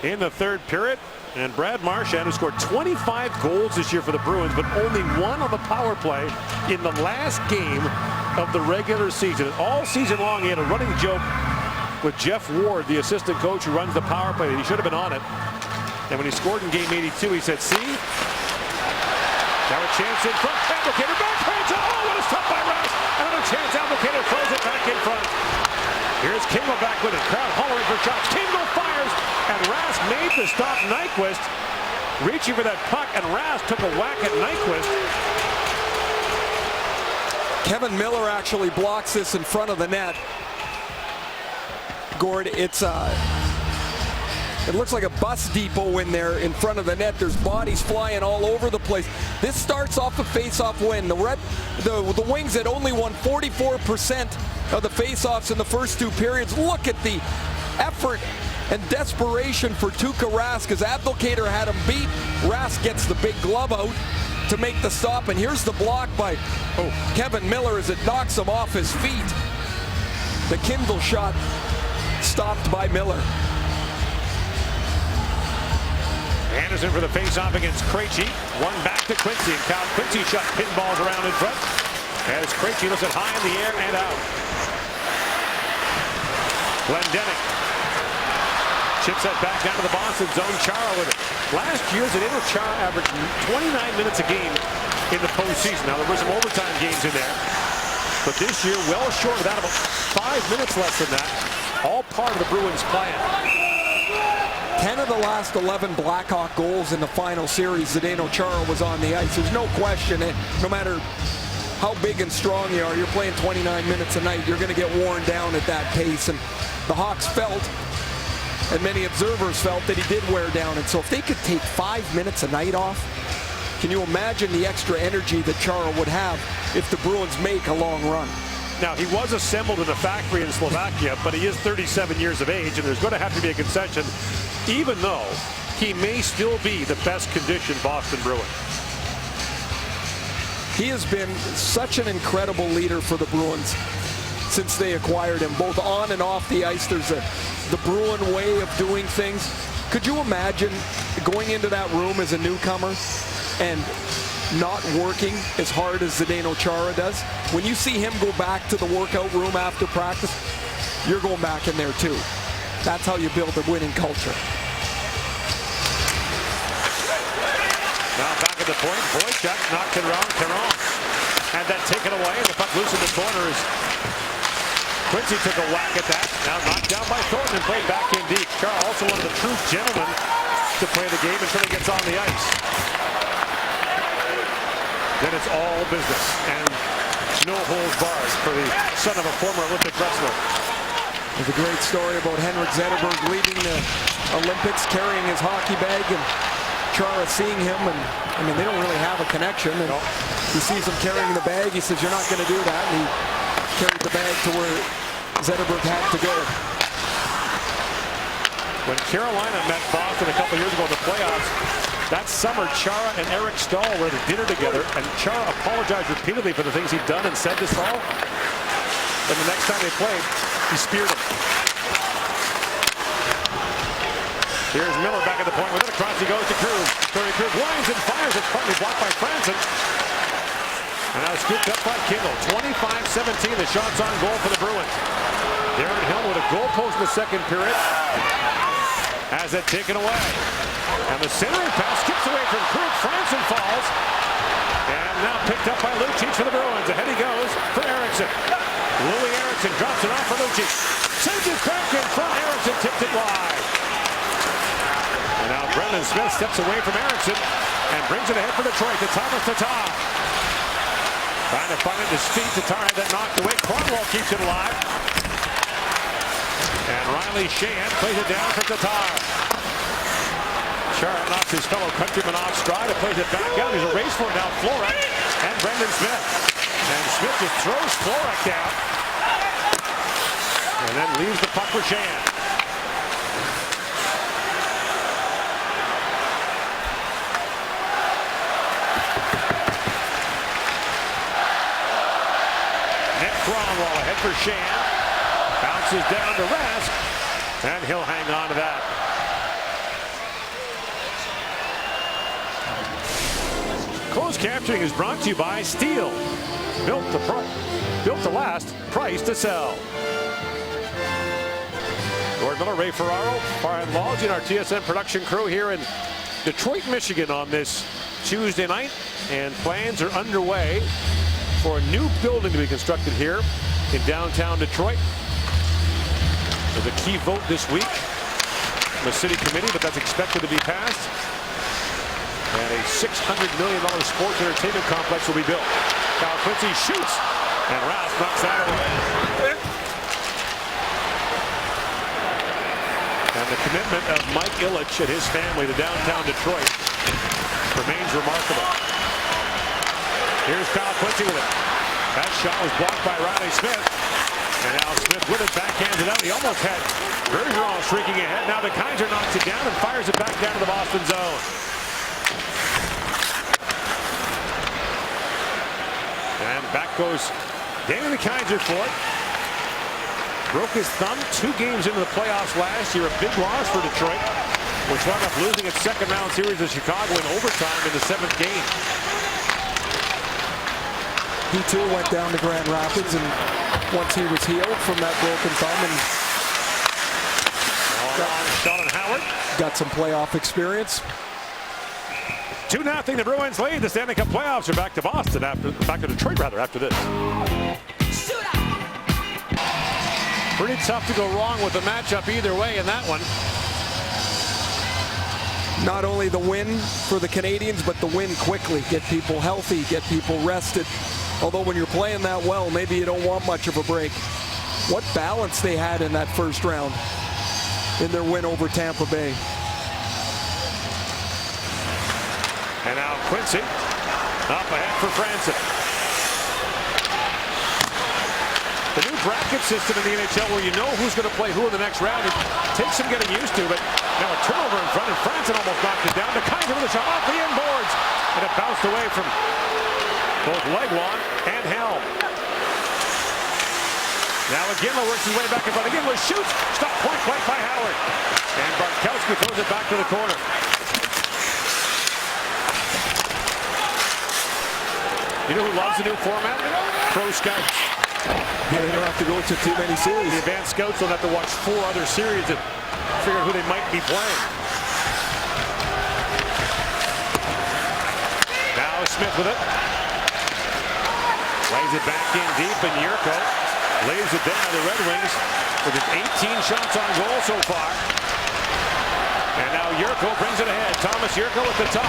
in the third period. And Brad Marchand, who scored 25 goals this year for the Bruins, but only one on the power play in the last game of the regular season. All season long, he had a running joke with Jeff Ward, the assistant coach who runs the power play. He should have been on it. And when he scored in game 82, he said, see? Now a chance in front. Abdelkader backhands. Oh, what a stop by Rask. Another chance. Abdelkader throws it back in front. Here's Kingo back with it. Crowd hollering for shots. Kingo fires, and Rask made the stop. Nyquist reaching for that puck, and Rask took a whack at Nyquist. Kevin Miller actually blocks this in front of the net. Gord, it looks like a bus depot in there in front of the net. There's bodies flying all over the place. This starts off a face-off win. The Wings had only won 44% of the face-offs in the first two periods. Look at the effort and desperation for Tuukka Rask as Abdelkader had him beat. Rask gets the big glove out to make the stop, and here's the block by Kevin Miller as it knocks him off his feet. The Kindle shot stopped by Miller. Anderson for the face-off against Krejci. One back to Quincy, and Kyle Quincy shot pinballs around in front as Krejci lifts it high in the air and out. Glendening chips that back down to the Boston zone. Chara with it. Last year, Zdeno Chara averaged 29 minutes a game in the postseason. Now, there were some overtime games in there, but this year, well short of that, about 5 minutes less than that. All part of the Bruins' plan. 10 of the last 11 Blackhawk goals in the final series, Zdeno Chara was on the ice. There's no question, no matter how big and strong you are, you're playing 29 minutes a night, you're going to get worn down at that pace. And the Hawks felt, and many observers felt, that he did wear down. And so if they could take 5 minutes a night off, can you imagine the extra energy that Chara would have if the Bruins make a long run? Now, he was assembled in a factory in Slovakia, but he is 37 years of age, and there's going to have to be a concession, even though he may still be the best conditioned Boston Bruin. He has been such an incredible leader for the Bruins since they acquired him, both on and off the ice. There's the Bruin way of doing things. Could you imagine going into that room as a newcomer and not working as hard as Zdeno Chara does? When you see him go back to the workout room after practice, you're going back in there too. That's how you build a winning culture. Now back at the point. Boychuk knocked it around. Caron had that taken away. And the puck loose in the corner as Quincy took a whack at that. Now knocked down by Thornton and played back in deep. Chara also one of the true gentlemen to play the game until he gets on the ice. Then it's all business and no holds barred for the son of a former Olympic wrestler. There's a great story about Henrik Zetterberg leaving the Olympics carrying his hockey bag, and Chara seeing him, and I mean, they don't really have a connection, and he sees him carrying the bag. He says, "You're not going to do that," and he carried the bag to where Zetterberg had to go. When Carolina met Boston a couple years ago in the playoffs, that summer Chara and Eric Stahl were at dinner together, and Chara apologized repeatedly for the things he'd done and said to Stahl. And the next time they played, he speared him. Here's Miller back at the point with it. Across he goes to Krug. Torrey Krug winds and fires. It's partly blocked by Franson. And now scooped up by Kindle. 25-17, the shots on goal for the Bruins. Darren Hill with a goal post in the second period. Has it taken away. And the centering pass skips away from Krug. Franson falls. And now picked up by Lucic for the Bruins. Ahead he goes for Eriksson. Louis Eriksson drops it off for Lucic. Sends it back in front. Eriksson tipped it wide. And now Brendan Smith steps away from Eriksson and brings it ahead for Detroit to Thomas Tatar. Trying to find it his feet. Tatar had that knocked away. Cornwall keeps it alive. And Riley Sheahan plays it down for Tatar. Chara knocks his fellow countryman off stride and plays it back out. There's a race for it now. Florek and Brendan Smith. And Smith just throws Florek down. And then leaves the puck for Sheahan. Cromwell ahead for Sheahan. Bounces down to Rask. And he'll hang on to that. Closed capturing is brought to you by Steel. Built to last, price to sell. Gord Miller, Ray Ferraro, Brian Laws, and our TSN production crew here in Detroit, Michigan on this Tuesday night. And plans are underway for a new building to be constructed here in downtown Detroit. There's a key vote this week from the city committee, but that's expected to be passed. And a $600 million sports entertainment complex will be built. Kyle Quincy shoots, and Rask knocks that away. And the commitment of Mike Ilitch and his family to downtown Detroit remains remarkable. Here's Kyle Quincy with it. That shot was blocked by Riley Smith. And now Smith with it, backhands it out. He almost had Bergeron streaking ahead. Now the Kaiser knocks it down and fires it back down to the Boston zone. And back goes Danny Kaiser for it. Broke his thumb 2 games into the playoffs last year. A big loss for Detroit, which wound up losing its second round series to Chicago in overtime in the 7th game. He too went down to Grand Rapids, and once he was healed from that broken thumb and Sheldon Howard got some playoff experience. 2-0 the Bruins lead. The Stanley Cup playoffs are back to Boston back to Detroit after this. Pretty tough to go wrong with the matchup either way in that one. Not only the win for the Canadians, but the win quickly. Get people healthy, get people rested. Although when you're playing that well, maybe you don't want much of a break. What balance they had in that first round in their win over Tampa Bay. And now Quincy up ahead for Franson. The new bracket system in the NHL where you know who's going to play who in the next round. It takes some getting used to, but now a turnover in front, and Franson almost knocked it down. The Kaiser with a shot off the inboards, and it bounced away from both Legwand and Helm. Now Iginla works his way back in front. Iginla shoots. Stop point blank by Howard. And Bartkowski throws it back to the corner. You know who loves the new format? Pro scouts. Yeah, they don't have to go to too many series. The advanced scouts don't have to watch 4 other series and figure out who they might be playing. Smith with it. Lays it back in deep, and Yurko lays it down. The Red Wings with his 18 shots on goal so far. And now Yurko brings it ahead. Thomas Yurko with the top.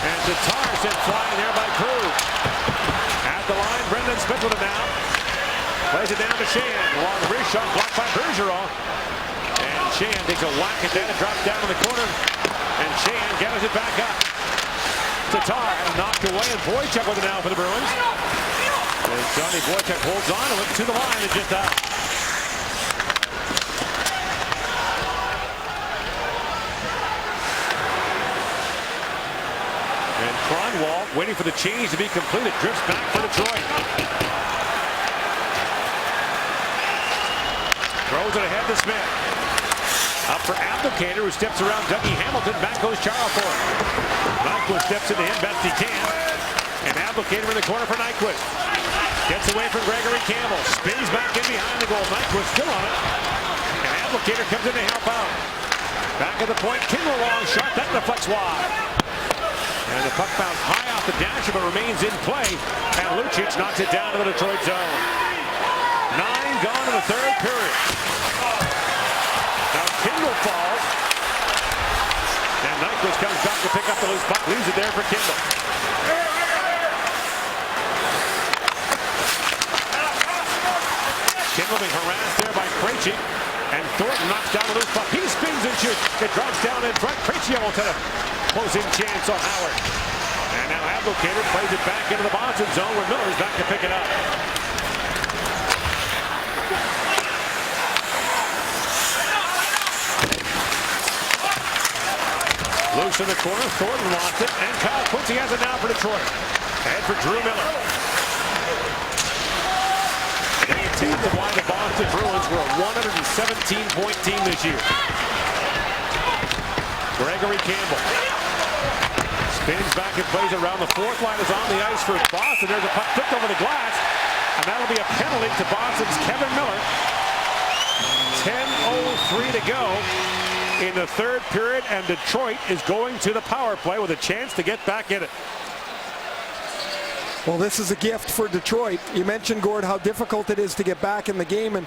And Tatar sent flying there by Krug. At the line, Brendan Smith with it now. Plays it down to Sheahan. Long wrist shot blocked by Bergeron. And Sheahan takes a whack at that and drops down in the corner. And Sheahan gathers it back up. Tatar knocked away, and Boychuk with it now for the Bruins. And Johnny Boychuk holds on and looks to the line and just out. And Kronwall, waiting for the change to be completed, drifts back for Detroit. Throws it ahead to Smith. Up for Abdelkader, who steps around Dougie Hamilton. Back goes Charlefort. Nyquist steps into him best he can. And Abdelkader in the corner for Nyquist. Gets away from Gregory Campbell. Spins back in behind the goal. Nyquist still on it. And Abdelkader comes in to help out. Back at the point. Kindle long shot. That deflects wide. And the puck bounced high off the dasher, but remains in play. And Lucic knocks it down to the Detroit zone. 9 gone in the third period. Now Kindle falls. And Nyquist comes back to pick up the loose puck. Leaves it there for Kindle. Kindle being harassed there by Krejci. And Thornton knocks down the loose puck. He spins and shoots. It drops down in front. Krejci almost had a close-in chance on Howard. And now Abdelkader plays it back into the Boston zone where Miller's back to pick it up. Loose in the corner. Thornton lost it. And Kyle Quincy has it now for Detroit. Ahead for Drew Miller. They take the why the Boston Bruins were a 117-point team this year. Gregory Campbell spins back and plays it around the fourth line. Is on the ice for Boston. There's a puck flipped over the glass. And that'll be a penalty to Boston's Kevin Miller. 10:03 to go in the third period, and Detroit is going to the power play with a chance to get back in it. Well, this is a gift for Detroit. You mentioned, Gord, how difficult it is to get back in the game, and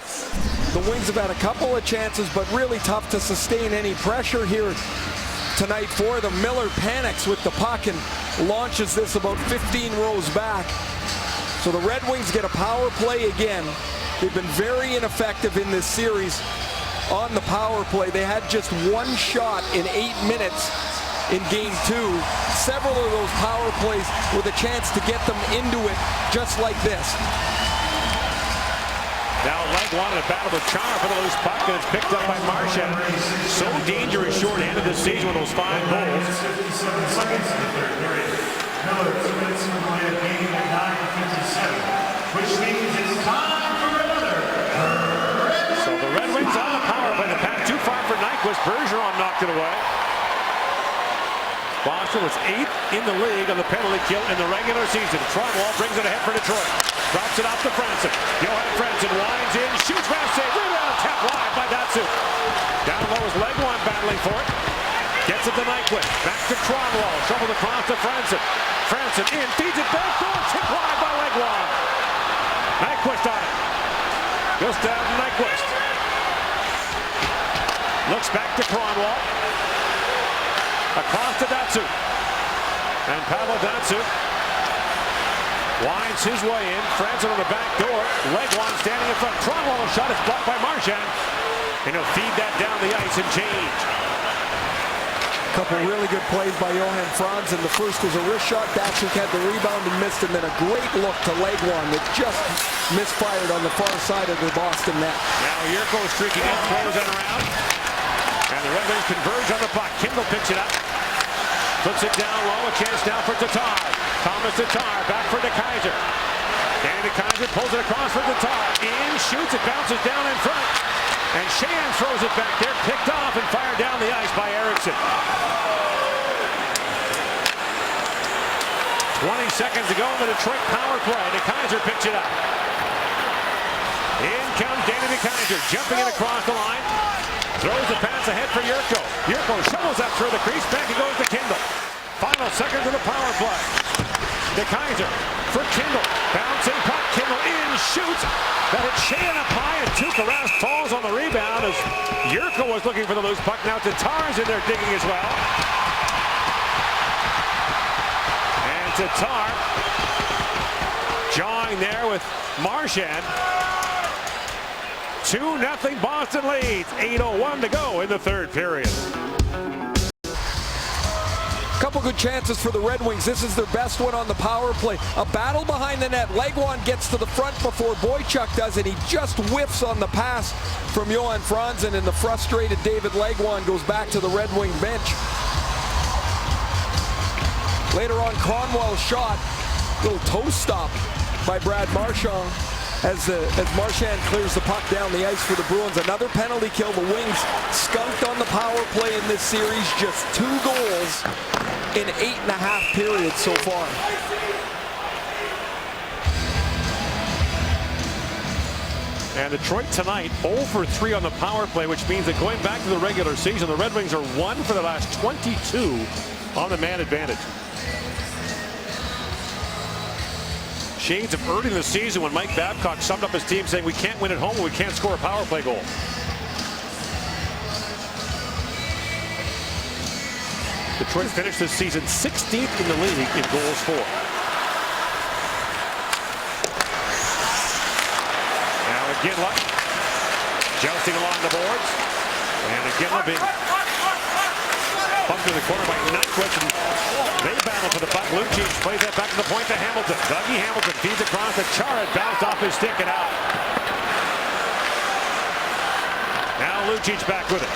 the Wings have had a couple of chances, but really tough to sustain any pressure here tonight for them. Miller panics with the puck and launches this about 15 rows back. So the Red Wings get a power play again. They've been very ineffective in this series on the power play. They had just one shot in 8 minutes in game 2. Several of those power plays with a chance to get them into it just like this. Now Leg wanted a battle with Chara for the loose puck, and it's picked up by Marchand. So dangerous short-handed this season with those 5 goals. 57 seconds in the third period. Miller 2 minutes in the play of game at 9:57, which means it's time for another. So the Red Wings on the power play. The pass too far for Nyquist. Bergeron knocked it away. Boston was 8th in the league on the penalty kill in the regular season. Kronwall brings it ahead for Detroit. Drops it off to Franson. Johan Franson winds in, shoots, fast save, rebound, tap wide by Datsuk. Down low is Legwand battling for it. Gets it to Nyquist. Back to Kronwall. Shoveled across to Franson. Franson in, feeds it back, goal, tip wide by Legwand. Nyquist on it. Goes down to Nyquist. Looks back to Kronwall. Across to Datsuk. And Pavel Datsuk winds his way in. Franson on the back door. Legwand standing in front. Kronwall shot is blocked by Marchand. And he'll feed that down the ice and change. A couple really good plays by Johan Franzen. The first was a wrist shot. Datsuk had the rebound and missed, and then a great look to Legwand that just misfired on the far side of the Boston net. Now Yurko streaking in, throws it around. And the Red Wings converge on the puck. Kindle picks it up. Puts it down low. A chance now for Tatar. Thomas Tatar back for DeKaiser. Danny DeKaiser pulls it across for Tatar. In, shoots, it bounces down in front. And Sheahan throws it back there. Picked off and fired down the ice by Eriksson. 20 seconds to go in the Detroit power play. DeKaiser picks it up. In comes Danny DeKaiser, jumping it across the line. Throws the pass ahead for Yurko. Yurko shovels up through the crease. Back he goes to Kindle. Final seconds of the power play. to Kaiser for Kindle. Bouncing puck, Kindle in, shoots. That hit Sheahan up high, and Tuukka Rask falls on the rebound as Jurko was looking for the loose puck. Now Tatar's in there digging as well. And Tatar jawing there with Marchand. 2-0 Boston leads. 8:01 to go in the third period. Couple good chances for the Red Wings. This is their best one on the power play. A battle behind the net. Legwand gets to the front before Boychuk does it. He just whiffs on the pass from Johan Franzen, and the frustrated David Legwand goes back to the Red Wing bench. Later on, Cronwell's shot. Little toe stop by Brad Marchand as Marchand clears the puck down the ice for the Bruins. Another penalty kill. The Wings skunked on the power play in this series. Just 2 goals in 8.5 periods so far. And Detroit tonight 0 for 3 on the power play, which means that going back to the regular season, the Red Wings are 1 for the last 22 on the man advantage. Shades of early in the season when Mike Babcock summed up his team saying, we can't win at home and we can't score a power play goal. Detroit finished this season 16th in the league in goals for. Now Iginla jousting along the boards, and Iginla being bumped in the corner by Nyquist, and they battle for the puck. Lucic plays that back to the point to Hamilton. Dougie Hamilton feeds across to Chara, bounced off his stick and out. Now Lucic back with it.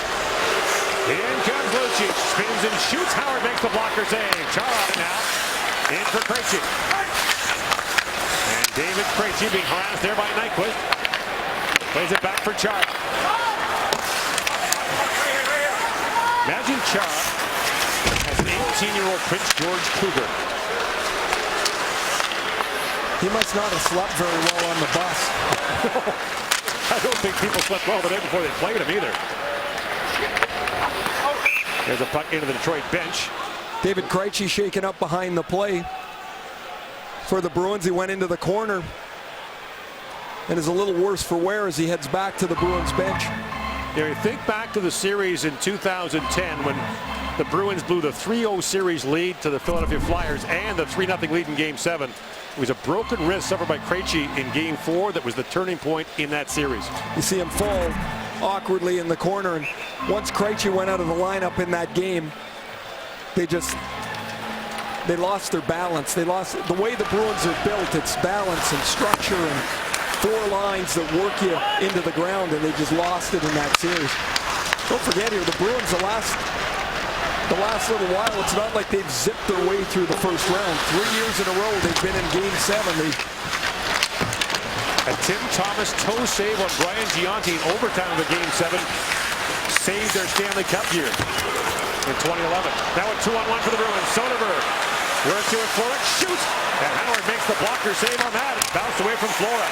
In comes Lucic, spins and shoots. Howard makes the blocker save. Chara now in for Krejci. And David Krejci being harassed there by Nyquist. Plays it back for Chara. Imagine Chara as an 18-year-old Prince George Cougar. He must not have slept very well on the bus. I don't think people slept well the day before they played him either. There's a puck into the Detroit bench. David Krejci shaken up behind the play for the Bruins. He went into the corner and is a little worse for wear as he heads back to the Bruins bench. You know, you think back to the series in 2010 when the Bruins blew the 3-0 series lead to the Philadelphia Flyers and the 3-0 lead in Game 7. It was a broken wrist suffered by Krejci in Game 4 that was the turning point in that series. You see him fall awkwardly in the corner, and once Krejci went out of the lineup in that game, they lost their balance. They lost the way the Bruins are built. It's balance and structure and 4 lines that work you into the ground, and they just lost it in that series. Don't forget here, the Bruins, the last little while, it's not like they've zipped their way through the first round. 3 years in a row they've been in Game 7. A Tim Thomas toe save on Brian Gianti in overtime of the Game 7 saved their Stanley Cup year in 2011. Now a 2-on-1 for the Bruins. Soderberg works to it, Flora shoots, and Howard makes the blocker save on that. It bounced away from Flora.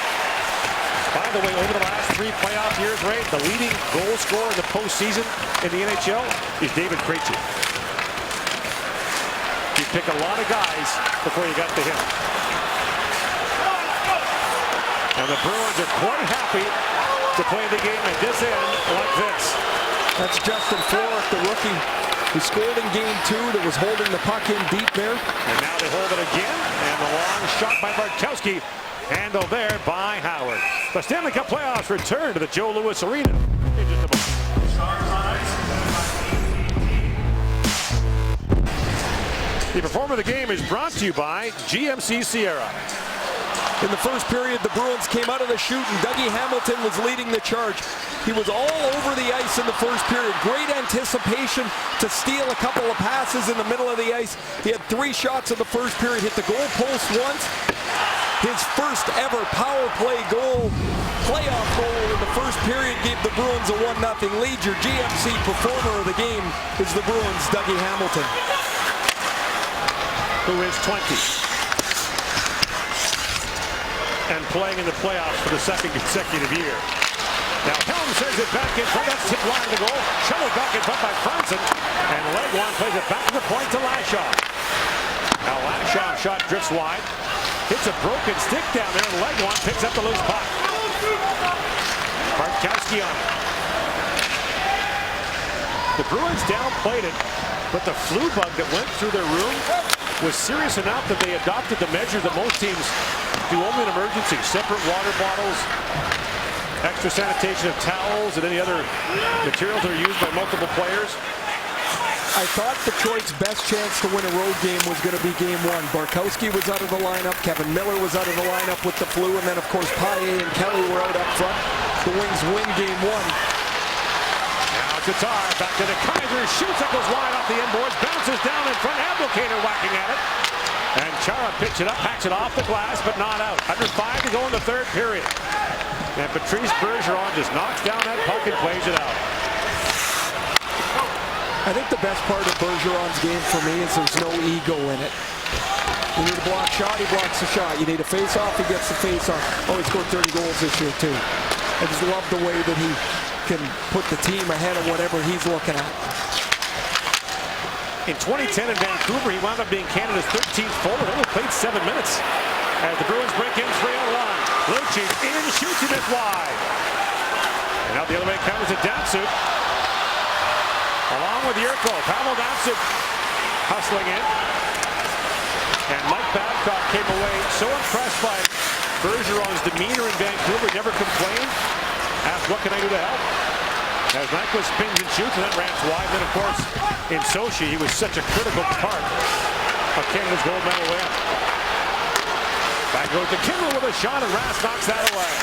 By the way, over the last 3 playoff years, Ray, the leading goal scorer in the postseason in the NHL is David Krejci. You pick a lot of guys before you got to him. And the Bruins are quite happy to play the game at this end like this. That's Justin Florek, the rookie, who scored in Game 2 that was holding the puck in deep there. And now they hold it again, and the long shot by Bartkowski, handled there by Howard. The Stanley Cup playoffs return to the Joe Louis Arena in just a moment. The performer of the game is brought to you by GMC Sierra. In the first period, the Bruins came out of the chute, and Dougie Hamilton was leading the charge. He was all over the ice in the first period. Great anticipation to steal a couple of passes in the middle of the ice. He had 3 shots in the first period, hit the goal post once. His first ever power play goal, playoff goal in the first period gave the Bruins a 1-0 lead. Your GMC performer of the game is the Bruins' Dougie Hamilton, who is 20. And playing in the playoffs for the 2nd consecutive year. Now Helm sends it back in front. That's tip line to goal. Shoveled back in front by Franzen. And Legwand plays it back to the point to Lashaw. Now Lashoff shot drifts wide. Hits a broken stick down there, and leg one picks up the loose puck. Bartkowski on it. The Bruins downplayed it, but the flu bug that went through their room was serious enough that they adopted the measure that most teams do only in emergencies. Separate water bottles, extra sanitation of towels, and any other materials that are used by multiple players. I thought Detroit's best chance to win a road game was going to be game one. Bartkowski was out of the lineup. Kevin Miller was out of the lineup with the flu. And then, of course, Paille and Kelly were out up front. The Wings win game one. Now Tatar back to the Kaiser. Shoots it, goes wide off the inboards. Bounces down in front. Abdelkader whacking at it. And Chara picks it up, hacks it off the glass, but not out. Under 5 to go in the third period. And Patrice Bergeron just knocks down that puck and plays it out. I think the best part of Bergeron's game for me is there's no ego in it. You need a block shot, he blocks the shot. You need a face-off, he gets the face-off. Oh, he scored 30 goals this year, too. I just love the way that he can put the team ahead of whatever he's looking at. In 2010 in Vancouver, he wound up being Canada's 13th forward. Only played 7 minutes. As the Bruins break in 3-on-1. Lucic in, shoots it wide. And out the other way comes to Datsuk. Along with Yurko, Pavel Datsuk hustling in. And Mike Babcock came away so impressed by Bergeron's demeanor in Vancouver, never complained. Asked, what can I do to help? As Nyquist spins and shoots, and that ramps wide. Then, of course, in Sochi, he was such a critical part of Canada's gold medal win. Back goes to Kimball with a shot, and Rask knocks that away.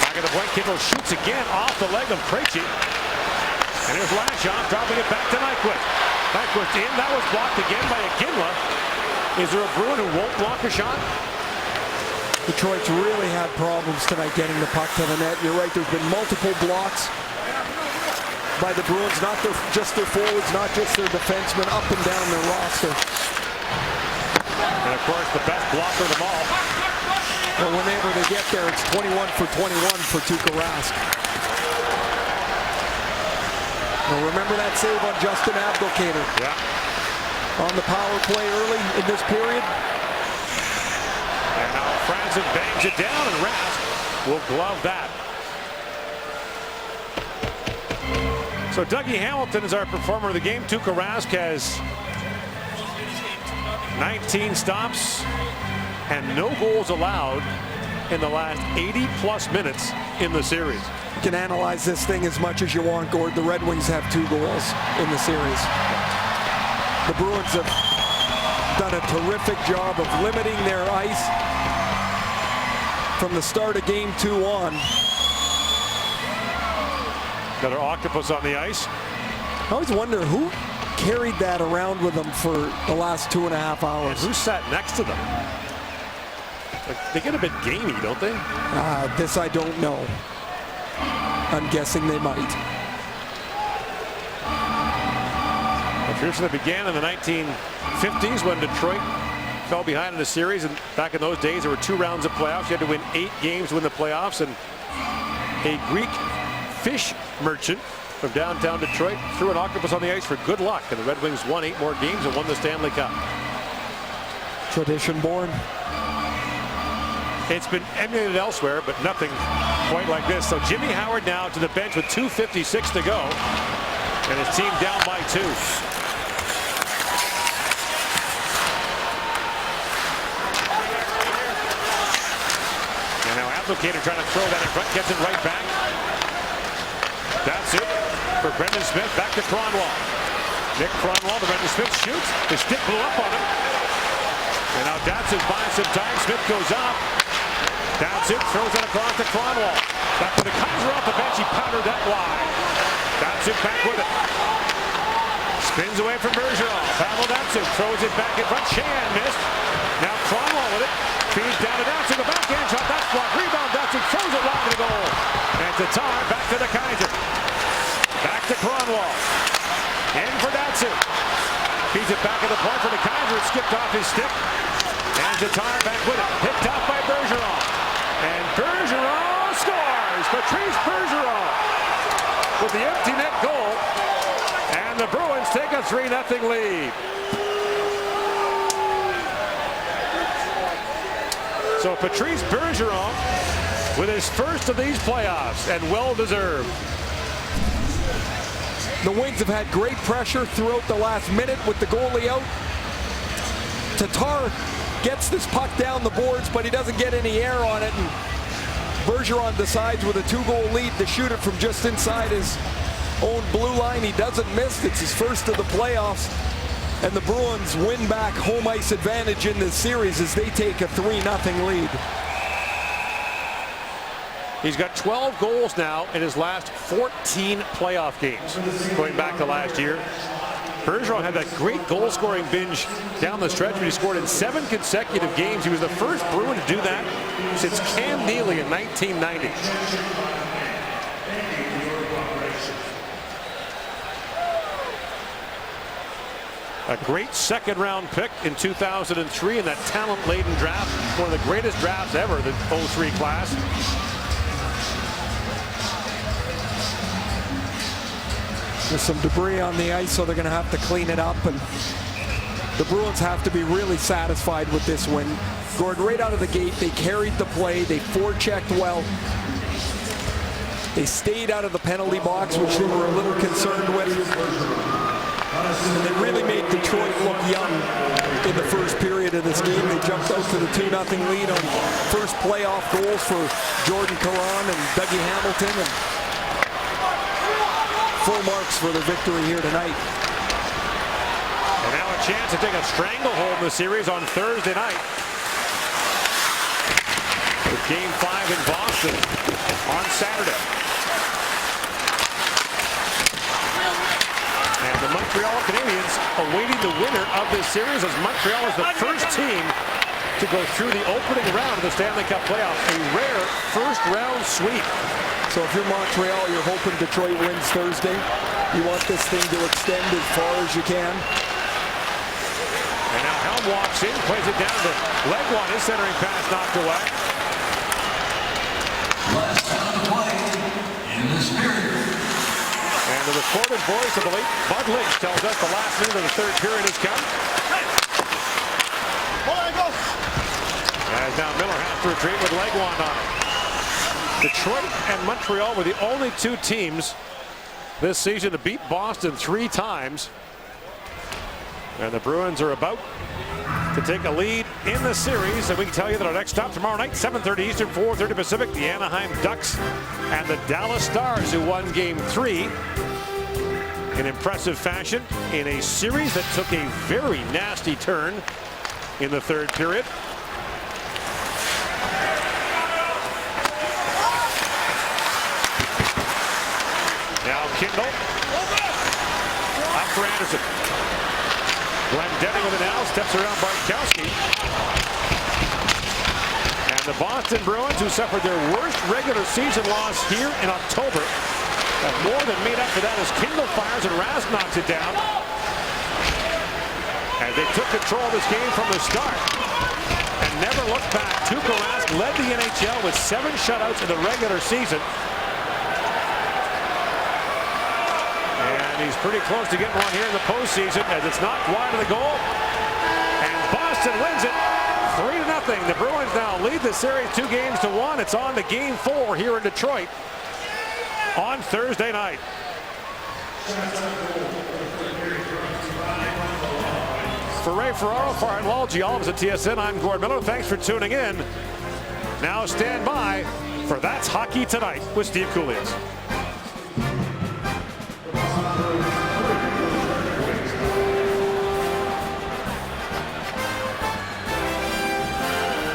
Back at the point, Kimball shoots again off the leg of Krejci. And here's Lashoff dropping it back to Nyquist. Nyquist in, that was blocked again by Iginla. Is there a Bruin who won't block a shot? Detroit's really had problems tonight getting the puck to the net. You're right, there's been multiple blocks by the Bruins, not just their forwards, not just their defensemen, up and down their roster. And of course, the best blocker of them all. And whenever they get there, it's 21 for 21 for Tuukka Rask. Now remember that save on Justin Abdelkader? Yeah. On the power play early in this period. And now Franzen bangs it down, and Rask will glove that. So Dougie Hamilton is our performer of the game. Tuukka Rask has 19 stops and no goals allowed in the last 80-plus minutes in the series. You can analyze this thing as much as you want, Gord. The Red Wings have 2 goals in the series. The Bruins have done a terrific job of limiting their ice from the start of game 2 on. Another octopus on the ice. I always wonder who carried that around with them for the last 2.5 hours. And who sat next to them? Like, they get a bit gamey, don't they? This I don't know. I'm guessing they might. A tradition that began in the 1950s when Detroit fell behind in a series, and back in those days there were 2 rounds of playoffs. You had to win 8 games to win the playoffs, and a Greek fish merchant from downtown Detroit threw an octopus on the ice for good luck, and the Red Wings won 8 more games and won the Stanley Cup. Tradition born. It's been emulated elsewhere, but nothing quite like this. So Jimmy Howard now to the bench with 2:56 to go, and his team down by 2. And now Abdelkader trying to throw that in front, gets it right back. That's it for Brendan Smith. Back to Kronwall. Nick Kronwall, the Brendan Smith shoots. His stick blew up on him. And now Datsuk buying some time. Smith goes up. Datsuk throws it across to Kronwall. Back to the Kaiser off the bench. He powdered that wide. Datsuk back with it. Spins away from Bergeron. Pavel Datsuk throws it back in front. Sheahan missed. Now Kronwall with it. Feeds down to Datsuk. A backhand shot. That's blocked. Rebound. Datsuk throws it wide to the goal. And Tatar back to the Kaiser. Back to Kronwall. In for Datsuk. Feeds it back at the point for the Kaiser. It skipped off his stick. And Tatar back with it. Picked up by Bergeron. And Bergeron scores! Patrice Bergeron with the empty net goal. And the Bruins take a 3-0 lead. So Patrice Bergeron with his first of these playoffs, and well-deserved. The Wings have had great pressure throughout the last minute with the goalie out. Tatar gets this puck down the boards, but he doesn't get any air on it. And Bergeron decides with a 2-goal lead to shoot it from just inside his own blue line. He doesn't miss. It's his first of the playoffs. And the Bruins win back home ice advantage in this series as they take a 3-0 lead. He's got 12 goals now in his last 14 playoff games, going back to last year. Bergeron had that great goal-scoring binge down the stretch when he scored in 7 consecutive games. He was the first Bruin to do that since Cam Neely in 1990. A great second-round pick in 2003 in that talent-laden draft, one of the greatest drafts ever, the 03 class. There's some debris on the ice, so they're going to have to clean it up. And the Bruins have to be really satisfied with this win. Gordon, right out of the gate, they carried the play. They forechecked well. They stayed out of the penalty box, which they were a little concerned with. And they really made Detroit look young in the first period of this game. They jumped out to the 2-0 lead on first playoff goals for Jordan Caron and Dougie Hamilton. And full marks for the victory here tonight. And now a chance to take a stranglehold in the series on Thursday night. With Game 5 in Boston on Saturday. And the Montreal Canadiens awaiting the winner of this series, as Montreal is the first team to go through the opening round of the Stanley Cup playoffs. A rare first-round sweep. So if you're Montreal, you're hoping Detroit wins Thursday. You want this thing to extend as far as you can. And now Helm walks in, plays it down to Legwand. His centering pass knocked away. Last time to play in this period. And the recorded voice of the late Bud Lynch tells us the last minute of the third period has come. As now Miller has to retreat with Legwand on it. Detroit and Montreal were the only 2 teams this season to beat Boston 3 times. And the Bruins are about to take a lead in the series. And we can tell you that our next stop tomorrow night, 7:30 Eastern, 4:30 Pacific, the Anaheim Ducks and the Dallas Stars, who won Game 3 in impressive fashion in a series that took a very nasty turn in the third period. Now Kindle up for Anderson. Glendening with it now, steps around Bartkowski. And the Boston Bruins, who suffered their worst regular season loss here in October, have more than made up for that as Kindle fires and Rask knocks it down. And they took control of this game from the start and never looked back. Tuukka Rask led the NHL with 7 shutouts in the regular season. He's pretty close to getting one here in the postseason as it's knocked wide of the goal. And Boston wins it 3-0. The Bruins now lead the series 2-1. It's on to Game 4 here in Detroit on Thursday night. For Ray Ferraro, Farhan Lalji, all of us at TSN, I'm Gord Miller. Thanks for tuning in. Now stand by for That's Hockey Tonight with Steve Kouleas.